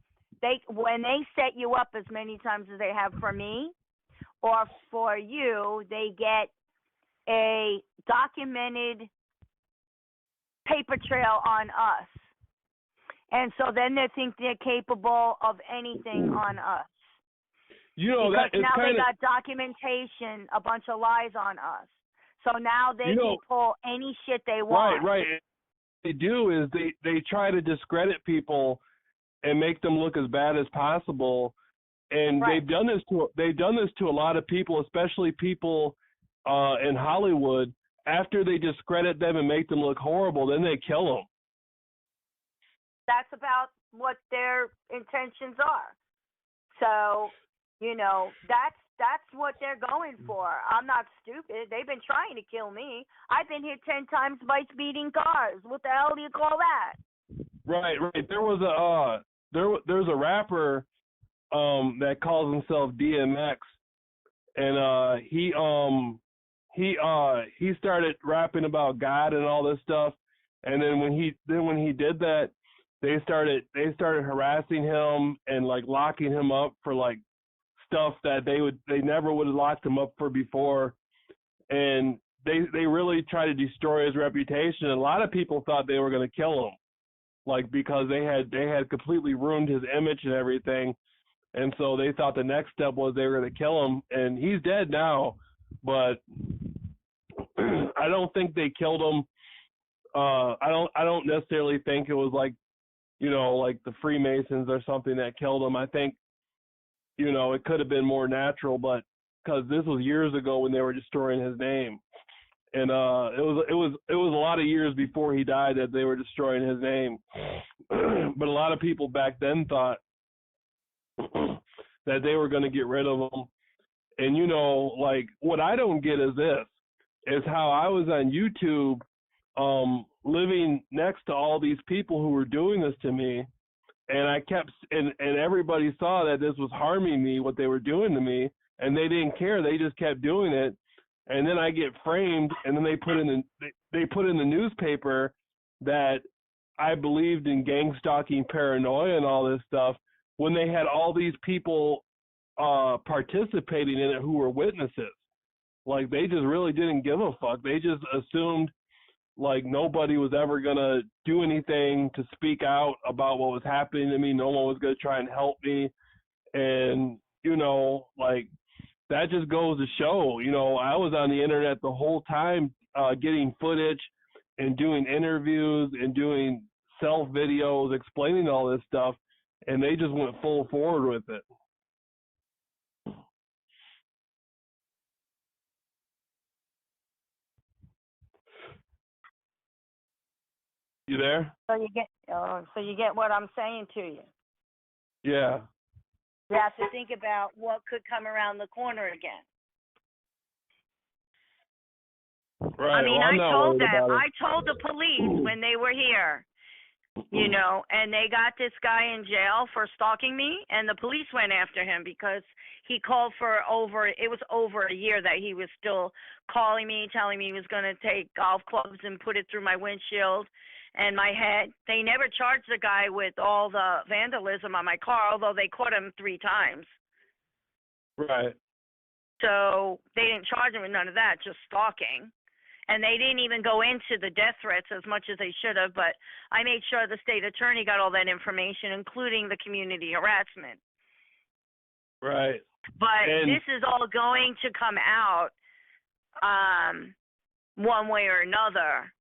when they set you up as many times as they have for me or for you, they get a documented paper trail on us. And so then they think they're capable of anything on us. Because now they got documentation, a bunch of lies on us. So now they can pull any shit they want. Right. What they do is they try to discredit people and make them look as bad as possible. And they've done this to a lot of people, especially people in Hollywood. After they discredit them and make them look horrible, then they kill them. That's about what their intentions are. So, that's what they're going for. I'm not stupid. They've been trying to kill me. I've been hit 10 times by speeding cars. What the hell do you call that? Right. There was there's a rapper that calls himself DMX, and he started rapping about God and all this stuff, and then when he did that, they started harassing him and like locking him up for like stuff that they never would have locked him up for before, and they really tried to destroy his reputation. And a lot of people thought they were going to kill him, like because they had completely ruined his image and everything, and so they thought the next step was they were going to kill him. And he's dead now, but I don't think they killed him. I don't necessarily think it was like the Freemasons or something that killed him. I think it could have been more natural, but because this was years ago when they were destroying his name, and it was a lot of years before he died that they were destroying his name. But a lot of people back then thought that they were going to get rid of him. And like what I don't get is how I was on YouTube, living next to all these people who were doing this to me. And I kept, and everybody saw that this was harming me, what they were doing to me, and they didn't care. They just kept doing it. And then I get framed, and then they put in the newspaper that I believed in gang stalking, paranoia, and all this stuff, when they had all these people participating in it who were witnesses. Like, they just really didn't give a fuck. They just assumed like nobody was ever going to do anything to speak out about what was happening to me. No one was going to try and help me. And, like, that just goes to show, I was on the internet the whole time getting footage and doing interviews and doing self videos explaining all this stuff, and they just went full forward with it. You there? So you get what I'm saying to you. Yeah. You have to think about what could come around the corner again. Right. I mean, well, I told the police when they were here, and they got this guy in jail for stalking me, and the police went after him because he called for over a year that he was still calling me, telling me he was going to take golf clubs and put it through my windshield And they never charged the guy with all the vandalism on my car, although they caught him 3 times. Right. So they didn't charge him with none of that, just stalking. And they didn't even go into the death threats as much as they should have, but I made sure the state attorney got all that information, including the community harassment. Right. But this is all going to come out one way or another.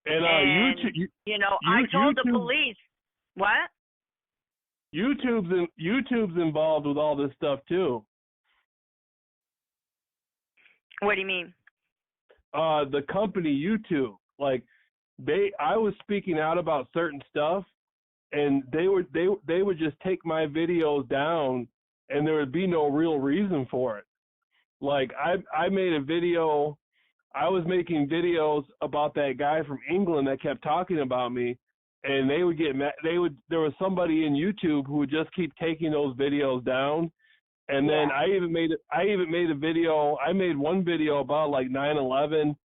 And I told the police. What? YouTube's involved with all this stuff too. What do you mean? The company YouTube, like I was speaking out about certain stuff, and they would just take my videos down, and there would be no real reason for it. Like I made a video, I was making videos about that guy from England that kept talking about me, and they would get mad. There was somebody in YouTube who would just keep taking those videos down. And then I even made a video. I made one video about like 9/11,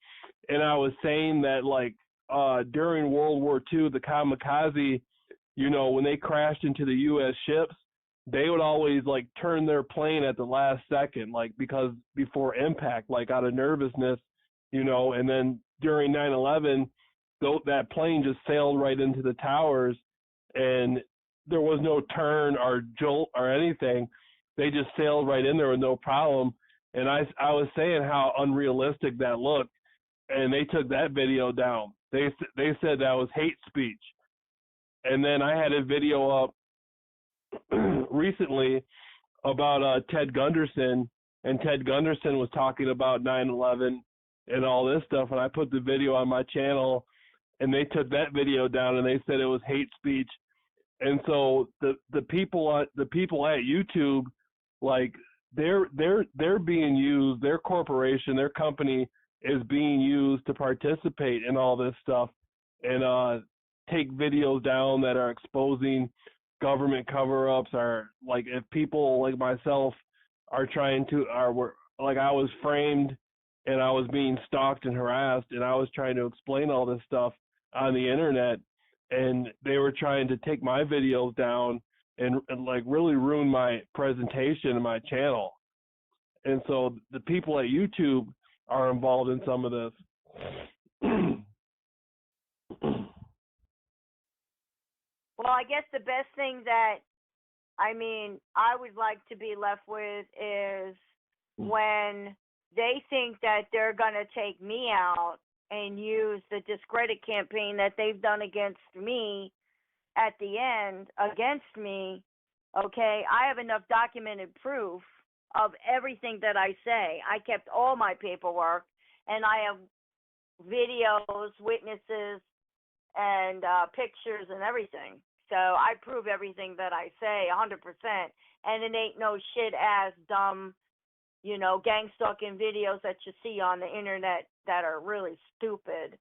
and I was saying that like during World War II, the kamikaze, when they crashed into the U.S. ships, they would always like turn their plane at the last second, like because before impact, like out of nervousness, And then during 9/11, that plane just sailed right into the towers, and there was no turn or jolt or anything. They just sailed right in there with no problem. And I was saying how unrealistic that looked, and they took that video down. They said that was hate speech. And then I had a video up recently about Ted Gunderson, and Ted Gunderson was talking about 9/11 and all this stuff, and I put the video on my channel, and they took that video down, and they said it was hate speech. And so the people at YouTube, like they're being used, their corporation, their company is being used to participate in all this stuff and take videos down that are exposing government cover-ups, or like if people like myself are like I was framed and I was being stalked and harassed, and I was trying to explain all this stuff on the internet, and they were trying to take my videos down and like really ruin my presentation and my channel. And so the people at YouTube are involved in some of this. Well, I guess the best thing that I would like to be left with is when they think that they're going to take me out and use the discredit campaign that they've done against me at the end against me, okay? I have enough documented proof of everything that I say. I kept all my paperwork, and I have videos, witnesses, and pictures and everything. So I prove everything that I say 100%, and it ain't no shit-ass dumb, gang stalking videos that you see on the internet that are really stupid.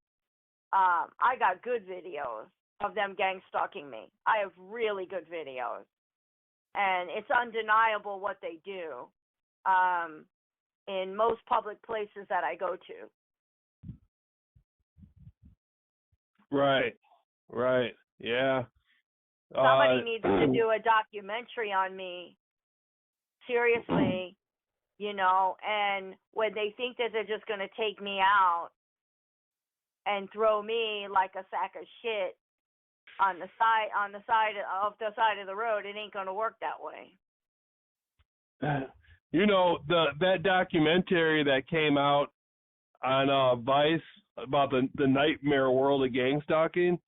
I got good videos of them gang stalking me. I have really good videos, and it's undeniable what they do in most public places that I go to. Right, yeah. Somebody needs to do a documentary on me, seriously, and when they think that they're just going to take me out and throw me like a sack of shit on the side of the road, it ain't going to work that way. That documentary that came out on Vice about the nightmare world of gang stalking,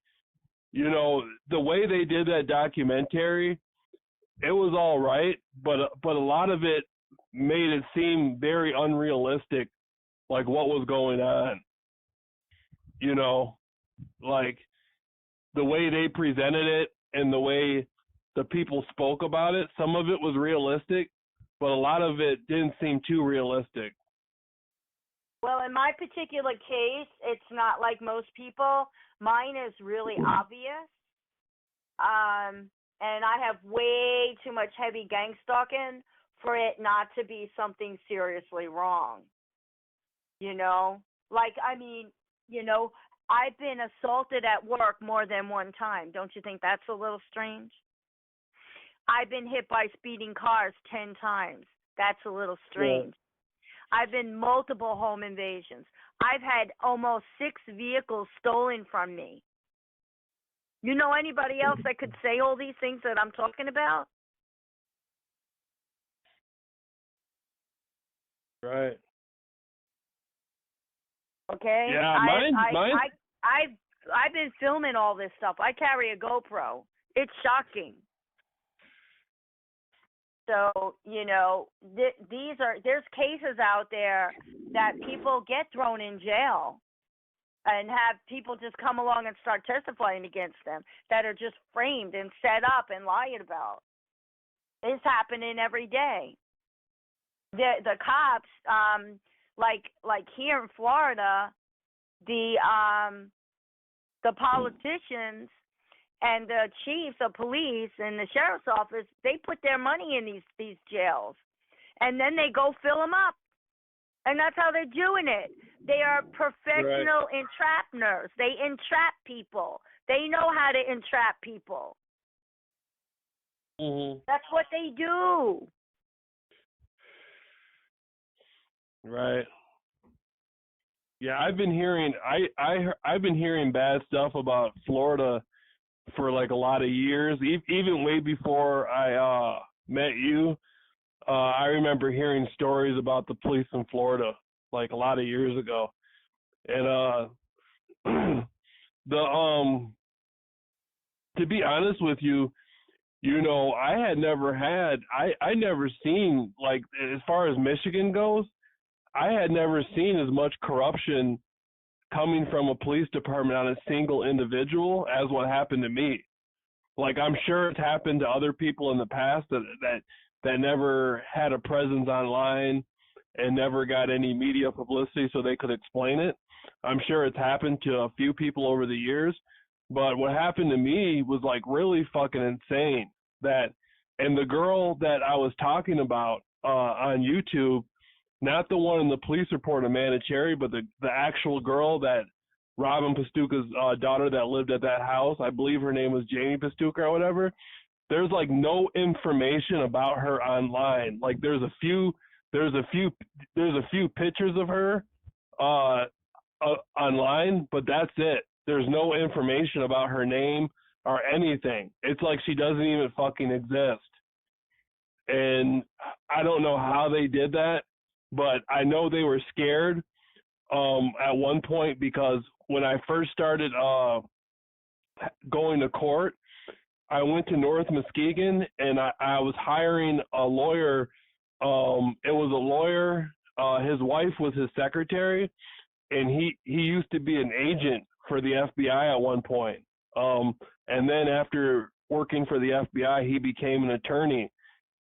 the way they did that documentary, it was all right, but a lot of it made it seem very unrealistic, like what was going on. Like the way they presented it and the way the people spoke about it, some of it was realistic, but a lot of it didn't seem too realistic. Well, in my particular case, it's not like most people. Mine is really obvious. And I have way too much heavy gang stalking for it not to be something seriously wrong. I've been assaulted at work more than one time. Don't you think that's a little strange? I've been hit by speeding cars 10 times. That's a little strange. Yeah. I've been multiple home invasions. I've had almost 6 vehicles stolen from me. You know anybody else that could say all these things that I'm talking about? Right. Okay. Yeah, I've been filming all this stuff. I carry a GoPro. It's shocking. So, you know, there's cases out there that people get thrown in jail and have people just come along and start testifying against them that are just framed and set up and lied about. It's happening every day. The cops, like here in Florida, the politicians and the chiefs of police and the sheriff's office, they put their money in these jails, and then they go fill them up, and that's how they're doing it. They are professional entrapneurs. They entrap people. They know how to entrap people. Mm-hmm. That's what they do. Right. Yeah, I've been hearing I've been hearing bad stuff about Florida for like a lot of years, even way before I met you. I remember hearing stories about the police in Florida like a lot of years ago, and to be honest with you, you know, I never seen, like, as far as Michigan goes, I had never seen as much corruption coming from a police department on a single individual as what happened to me. Like, I'm sure it's happened to other people in the past that never had a presence online and never got any media publicity so they could explain it. I'm sure it's happened to a few people over the years, but what happened to me was like really fucking insane. And the girl that I was talking about on YouTube, not the one in the police report of Manicherry, but the actual girl that Robin Pastuca's daughter that lived at that house, I believe her name was Jamie Pastuca or whatever. There's like no information about her online. Like there's a few pictures of her online, but that's it. There's no information about her name or anything. It's like she doesn't even fucking exist. And I don't know how they did that, but I know they were scared at one point, because when I first started going to court, I went to North Muskegon and I was hiring a lawyer. It was a lawyer. His wife was his secretary, and he used to be an agent for the FBI at one point. And then after working for the FBI, he became an attorney.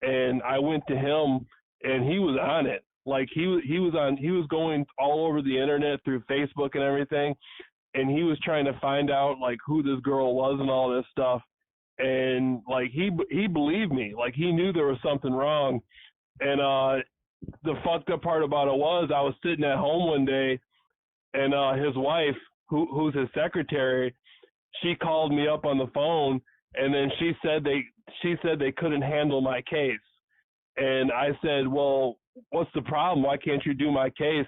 And I went to him, and he was on it. Like he was going all over the internet through Facebook and everything, and he was trying to find out like who this girl was and all this stuff. And like he believed me. Like he knew there was something wrong. And the fucked up part about it was I was sitting at home one day, and his wife, who's his secretary, she called me up on the phone, and then she said they couldn't handle my case. And I said, well, what's the problem? Why can't you do my case?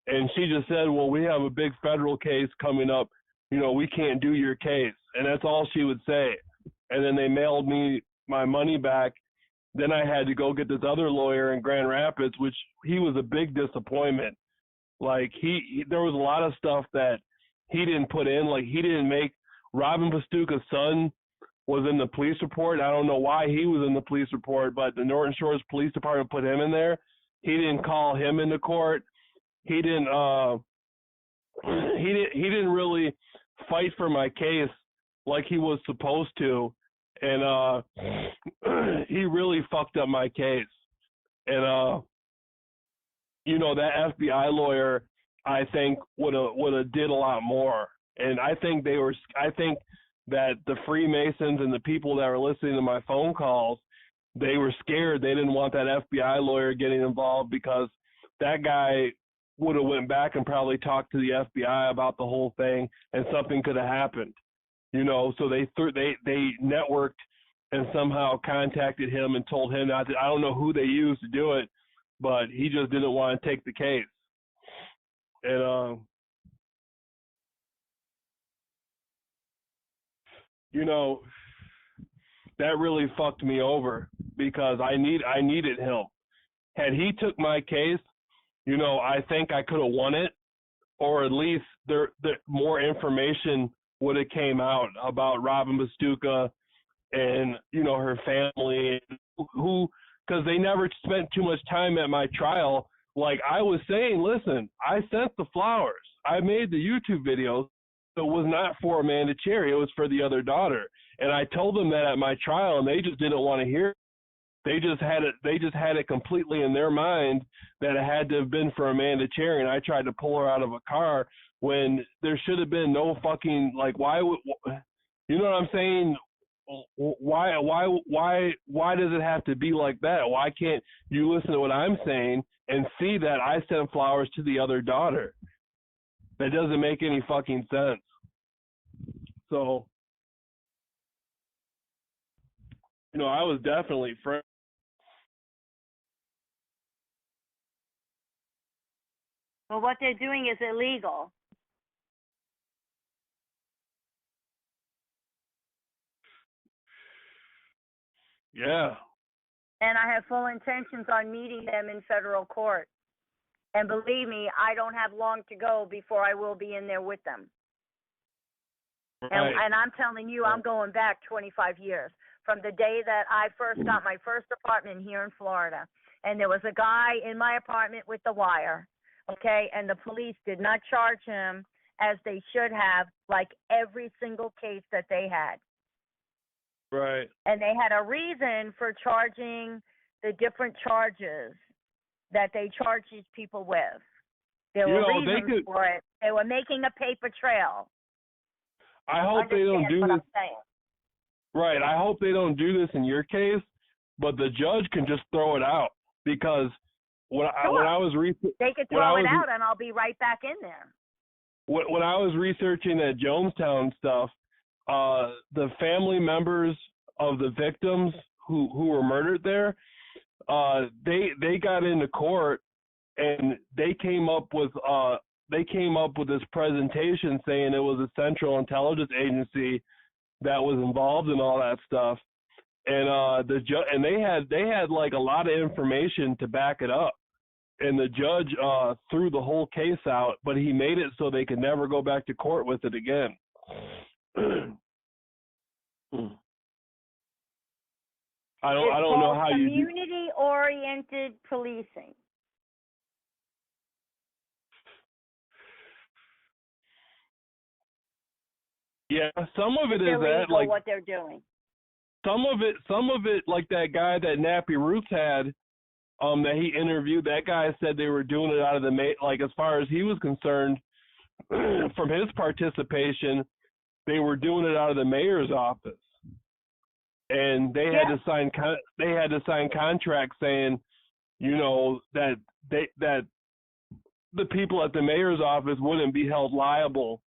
And she just said, well, we have a big federal case coming up. You know, we can't do your case. And that's all she would say. And then they mailed me my money back. Then I had to go get this other lawyer in Grand Rapids, which he was a big disappointment. Like there was a lot of stuff that he didn't put in. Like he didn't make Robin Pastuca's son was in the police report. I don't know why he was in the police report, but the Norton Shores Police Department put him in there. He didn't call him into court. He didn't really fight for my case like he was supposed to. And he really fucked up my case. And you know, that FBI lawyer, I think would have did a lot more. And I think that the Freemasons and the people that were listening to my phone calls, they were scared. They didn't want that FBI lawyer getting involved, because that guy would have went back and probably talked to the FBI about the whole thing, and something could have happened. So they networked and somehow contacted him and told him not to. I don't know who they used to do it, but he just didn't want to take the case. And that really fucked me over, because I needed him. Had he took my case, I think I could have won it, or at least there more information would have came out about Robin Bastuka and her family, who, because they never spent too much time at my trial. Like I was saying, listen, I sent the flowers, I made the YouTube videos. It was not for Amanda Cherry, it was for the other daughter, and I told them that at my trial, and they just didn't want to hear it. They just had it completely in their mind that it had to have been for Amanda Cherry, and I tried to pull her out of a car when there should have been no fucking, like, why would, you know what I'm saying? Why does it have to be like that? Why can't you listen to what I'm saying and see that I sent flowers to the other daughter? That doesn't make any fucking sense. So, I was definitely friends. Well, what they're doing is illegal. Yeah. And I have full intentions on meeting them in federal court. And believe me, I don't have long to go before I will be in there with them. Right. And I'm telling you, I'm going back 25 years from the day that I first got my first apartment here in Florida. And there was a guy in my apartment with the wire, okay? And the police did not charge him as they should have, like every single case that they had. Right. And they had a reason for charging the different charges that they charge these people with. There were reasons for it. They were making a paper trail. I hope they don't do this. Right. I hope they don't do this in your case, but the judge can just throw it out, because when I was they could throw it out, and I'll be right back in there. When I was researching that Jonestown stuff, the family members of the victims who were murdered there, they got into court, and they came up with this presentation saying it was a Central Intelligence Agency that was involved in all that stuff, and they had like a lot of information to back it up, and the judge threw the whole case out, but he made it so they could never go back to court with it again. I don't know how you do. Community-oriented policing. Yeah, some of it is illegal, that, like what they're doing. Some of it, like that guy that Nappy Roots had, that he interviewed. That guy said they were doing it out of like, as far as he was concerned, from his participation, they were doing it out of the mayor's office, and they had to sign contracts saying, that the people at the mayor's office wouldn't be held liable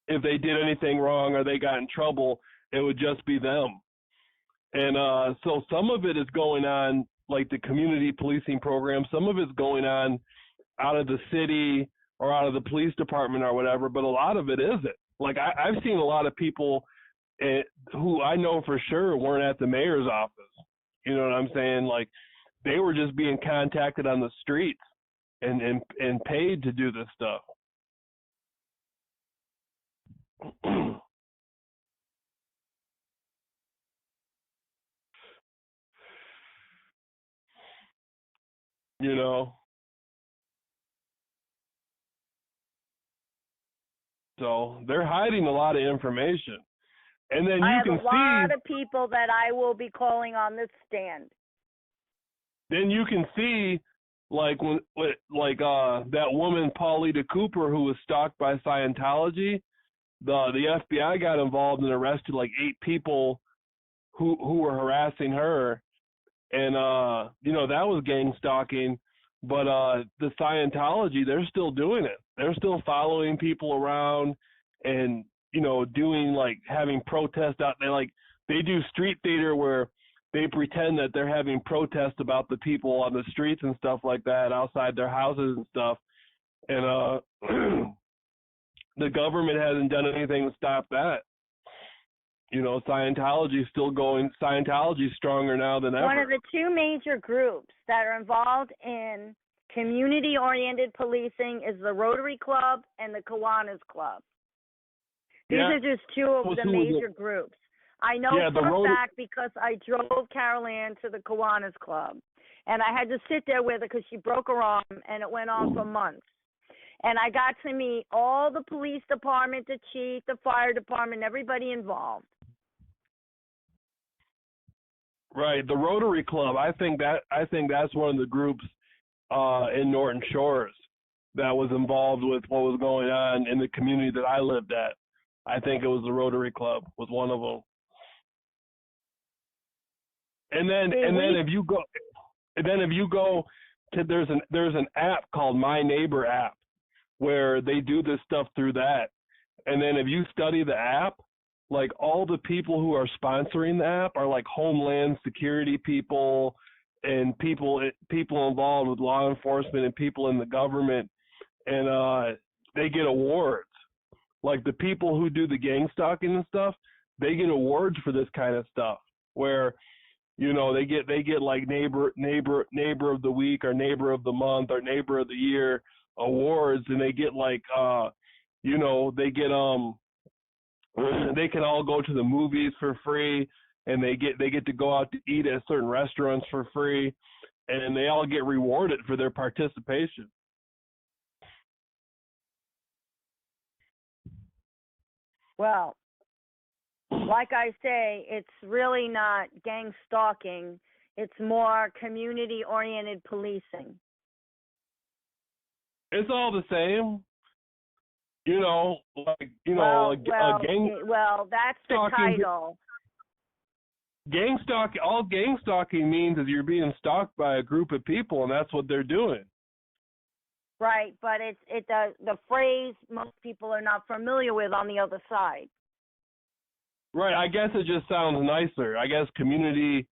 if they did anything wrong or they got in trouble. It would just be them. And so some of it is going on, like the community policing program. Some of it's going on out of the city or out of the police department or whatever, but a lot of it isn't. Like I've seen a lot of people who I know for sure weren't at the mayor's office. You know what I'm saying? Like they were just being contacted on the streets and paid to do this stuff. So they're hiding a lot of information. And then I have a lot of people that I will be calling on this stand. Then you can see, like that woman Paulita Cooper, who was stalked by Scientology. The FBI got involved and arrested like 8 people who were harassing her, and that was gang stalking. But the Scientology, they're still doing it. They're still following people around and, doing like having protests out there. Like they do street theater where they pretend that they're having protests about the people on the streets and stuff like that outside their houses and stuff. And the government hasn't done anything to stop that. Scientology's still going. Scientology's stronger now than ever. One of the two major groups that are involved in community-oriented policing is the Rotary Club and the Kiwanis Club. These are just two of the major groups. I know for a fact because I drove Carol Ann to the Kiwanis Club, and I had to sit there with her because she broke her arm, and it went on for months. And I got to meet all the police department, the chief, the fire department, everybody involved. Right, the Rotary Club. I think that's one of the groups in Norton Shores that was involved with what was going on in the community that I lived at. I think it was the Rotary Club was one of them. And then if you go to there's an app called My Neighbor app where they do this stuff through that. And then if you study the app, like all the people who are sponsoring the app are like Homeland Security people and people involved with law enforcement and people in the government, and they get awards. Like the people who do the gang stalking and stuff, they get awards for this kind of stuff where they get like neighbor of the week or neighbor of the month or neighbor of the year awards, and they get like they can all go to the movies for free, and they get to go out to eat at certain restaurants for free, and they all get rewarded for their participation. Well, like I say, it's really not gang stalking. It's more community-oriented policing. It's all the same. Well, that's the title. All gang stalking means is you're being stalked by a group of people, and that's what they're doing. Right, but it's the phrase most people are not familiar with on the other side. Right, I guess it just sounds nicer. I guess community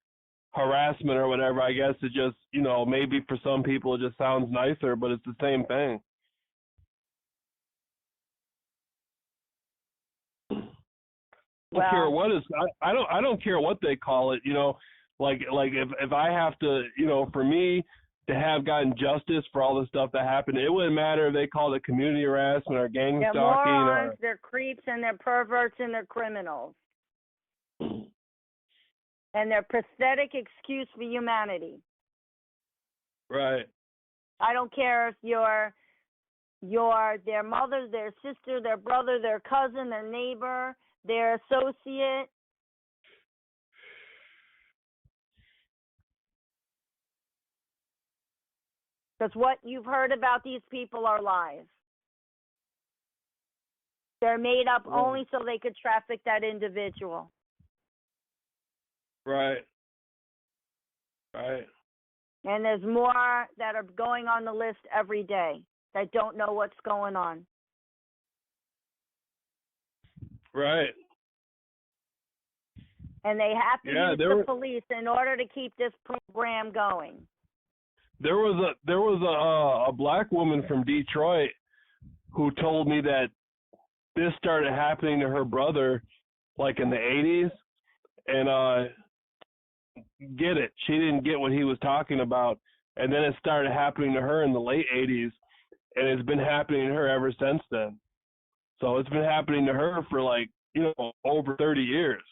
harassment or whatever, I guess it just, maybe for some people it just sounds nicer, but it's the same thing. I don't care what they call it, like if I have to, for me to have gotten justice for all the stuff that happened, it wouldn't matter if they called it community harassment or gang they're stalking. Morons, they're creeps and they're perverts and they're criminals. And they're pathetic excuse for humanity. Right. I don't care if you're their mother, their sister, their brother, their cousin, their neighbor, their associate. Because what you've heard about these people are lies. They're made up only so they could traffic that individual. Right. Right. And there's more that are going on the list every day that don't know what's going on. Right. And they have to use the police in order to keep this program going. There was a black woman from Detroit who told me that this started happening to her brother like in the 80s, and get it. She didn't get what he was talking about, and then it started happening to her in the late 80s, and it's been happening to her ever since then. So it's been happening to her for like, over 30 years.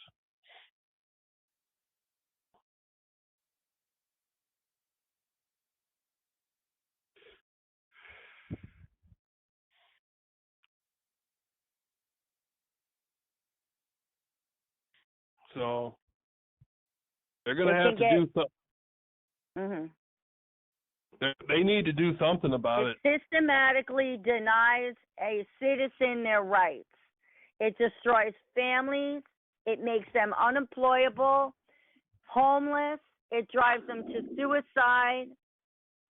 So they're going to have to do something. Mm-hmm. They need to do something about it. It systematically denies a citizen their rights. It destroys families. It makes them unemployable, homeless. It drives them to suicide.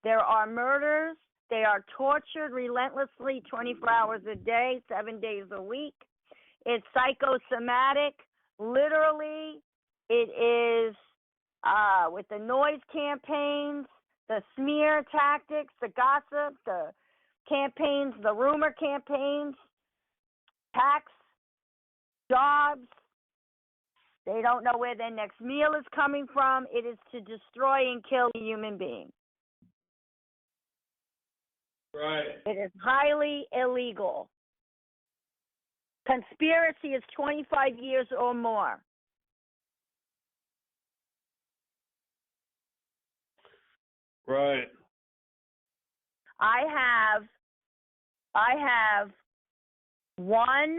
There are murders. They are tortured relentlessly 24 hours a day, 7 days a week. It's psychosomatic. Literally, it is with the noise campaigns, the smear tactics, the gossip, the campaigns, the rumor campaigns, tax, jobs. They don't know where their next meal is coming from. It is to destroy and kill a human being. Right. It is highly illegal. Conspiracy is 25 years or more. Right. I have one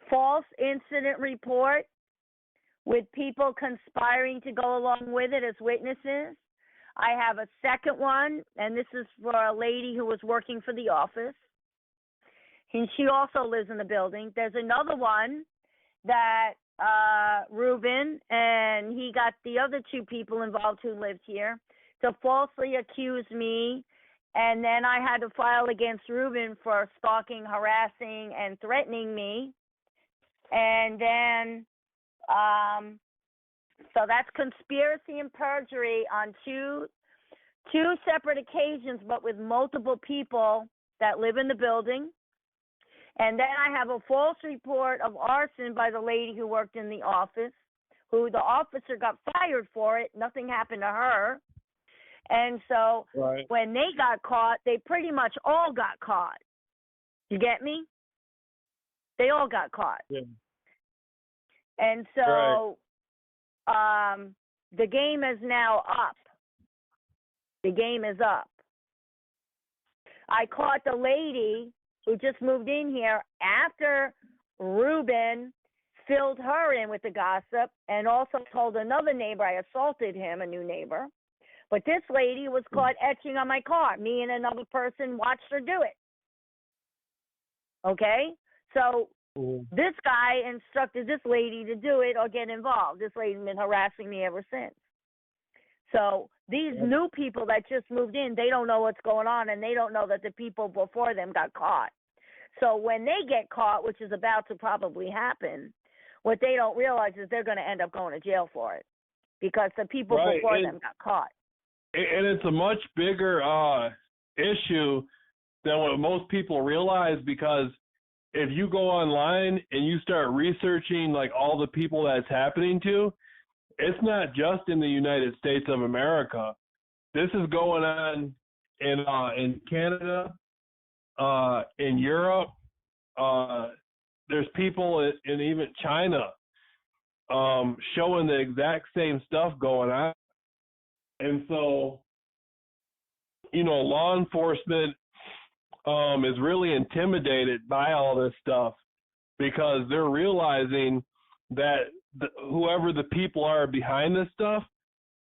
false incident report with people conspiring to go along with it as witnesses. I have a second one, and this is for a lady who was working for the office. And she also lives in the building. There's another one that Ruben and he got the other two people involved who lived here to falsely accuse me. And then I had to file against Ruben for stalking, harassing, and threatening me. And then, so that's conspiracy and perjury on two separate occasions, but with multiple people that live in the building. And then I have a false report of arson by the lady who worked in the office, who the officer got fired for it. Nothing happened to her. And so when they got caught, they pretty much all got caught. You get me? They all got caught. Yeah. And so the game is now up. The game is up. I caught the lady who just moved in here after Ruben filled her in with the gossip and also told another neighbor I assaulted him, a new neighbor. But this lady was caught etching on my car. Me and another person watched her do it. Okay? So this guy instructed this lady to do it or get involved. This lady's been harassing me ever since. So these new people that just moved in, they don't know what's going on, and they don't know that the people before them got caught. So when they get caught, which is about to probably happen, what they don't realize is they're going to end up going to jail for it because the people before them got caught. And it's a much bigger issue than what most people realize, because if you go online and you start researching like all the people that's happening to, it's not just in the United States of America. This is going on in Canada, in Europe. There's people in even China showing the exact same stuff going on. And so, law enforcement is really intimidated by all this stuff because they're realizing that whoever the people are behind this stuff,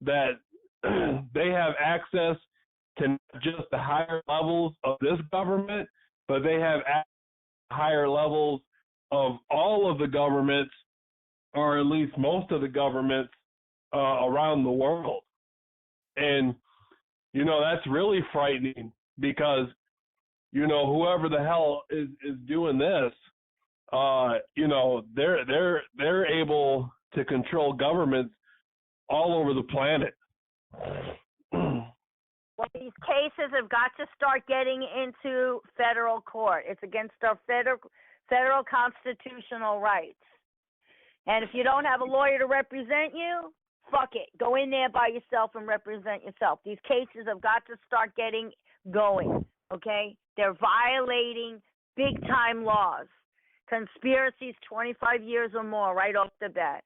that they have access to not just the higher levels of this government, but they have higher levels of all of the governments, or at least most of the governments around the world. And, that's really frightening because, whoever the hell is doing this, they're able to control governments all over the planet. Well, these cases have got to start getting into federal court. It's against our federal constitutional rights. And if you don't have a lawyer to represent you, fuck it. Go in there by yourself and represent yourself. These cases have got to start getting going, okay? They're violating big-time laws. Conspiracies 25 years or more right off the bat.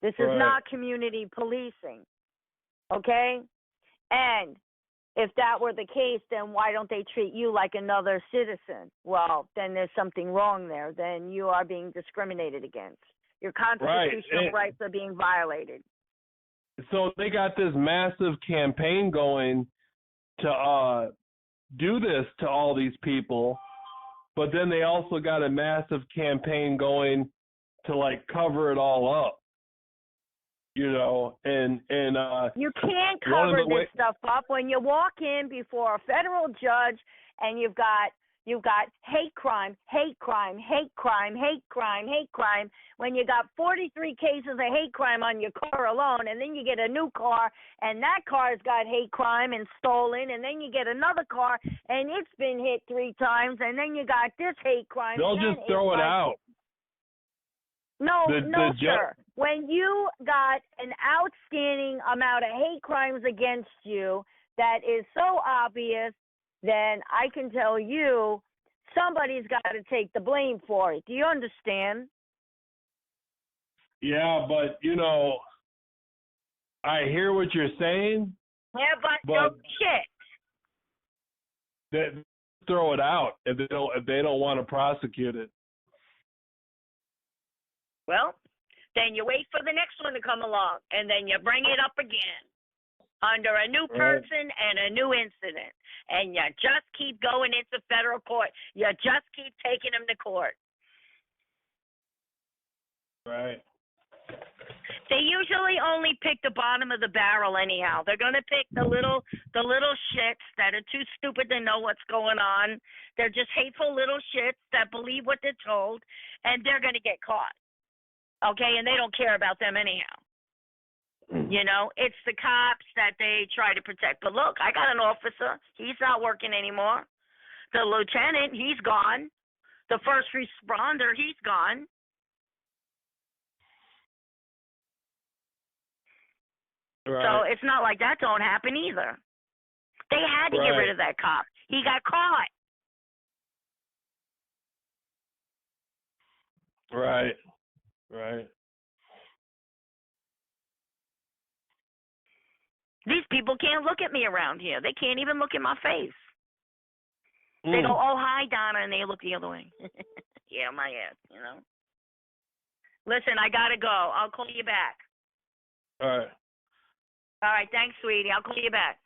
This is not community policing, okay? And if that were the case, then why don't they treat you like another citizen? Well, then there's something wrong there. Then you are being discriminated against. Your constitutional rights are being violated. So they got this massive campaign going to do this to all these people, but then they also got a massive campaign going to, cover it all up. and You can't one of cover the this stuff up when you walk in before a federal judge and you've got hate crime, hate crime, hate crime, hate crime, hate crime. When you got 43 cases of hate crime on your car alone, and then you get a new car, and that car's got hate crime and stolen, and then you get another car, and it's been hit 3 times, and then you got this hate crime. they'll just throw it out. No, The sir. When you got an outstanding amount of hate crimes against you that is so obvious, then I can tell you somebody's got to take the blame for it. Do you understand? Yeah, but, I hear what you're saying. Yeah, but no shit. They throw it out if they don't want to prosecute it. Well, then you wait for the next one to come along, and then you bring it up again under a new person and a new incident, and you just keep going into federal court. You just keep taking them to court. Right. They usually only pick the bottom of the barrel anyhow. They're going to pick the little shits that are too stupid to know what's going on. They're just hateful little shits that believe what they're told, and they're going to get caught. Okay, and they don't care about them anyhow. It's the cops that they try to protect. But look, I got an officer. He's not working anymore. The lieutenant, he's gone. The first responder, he's gone. Right. So it's not like that don't happen either. They had to get rid of that cop. He got caught. Right. Right. These people can't look at me around here. They can't even look at my face. They go, "Oh, hi, Donna," and they look the other way. Yeah, my ass, Listen, I got to go. I'll call you back. All right. All right, thanks, sweetie. I'll call you back.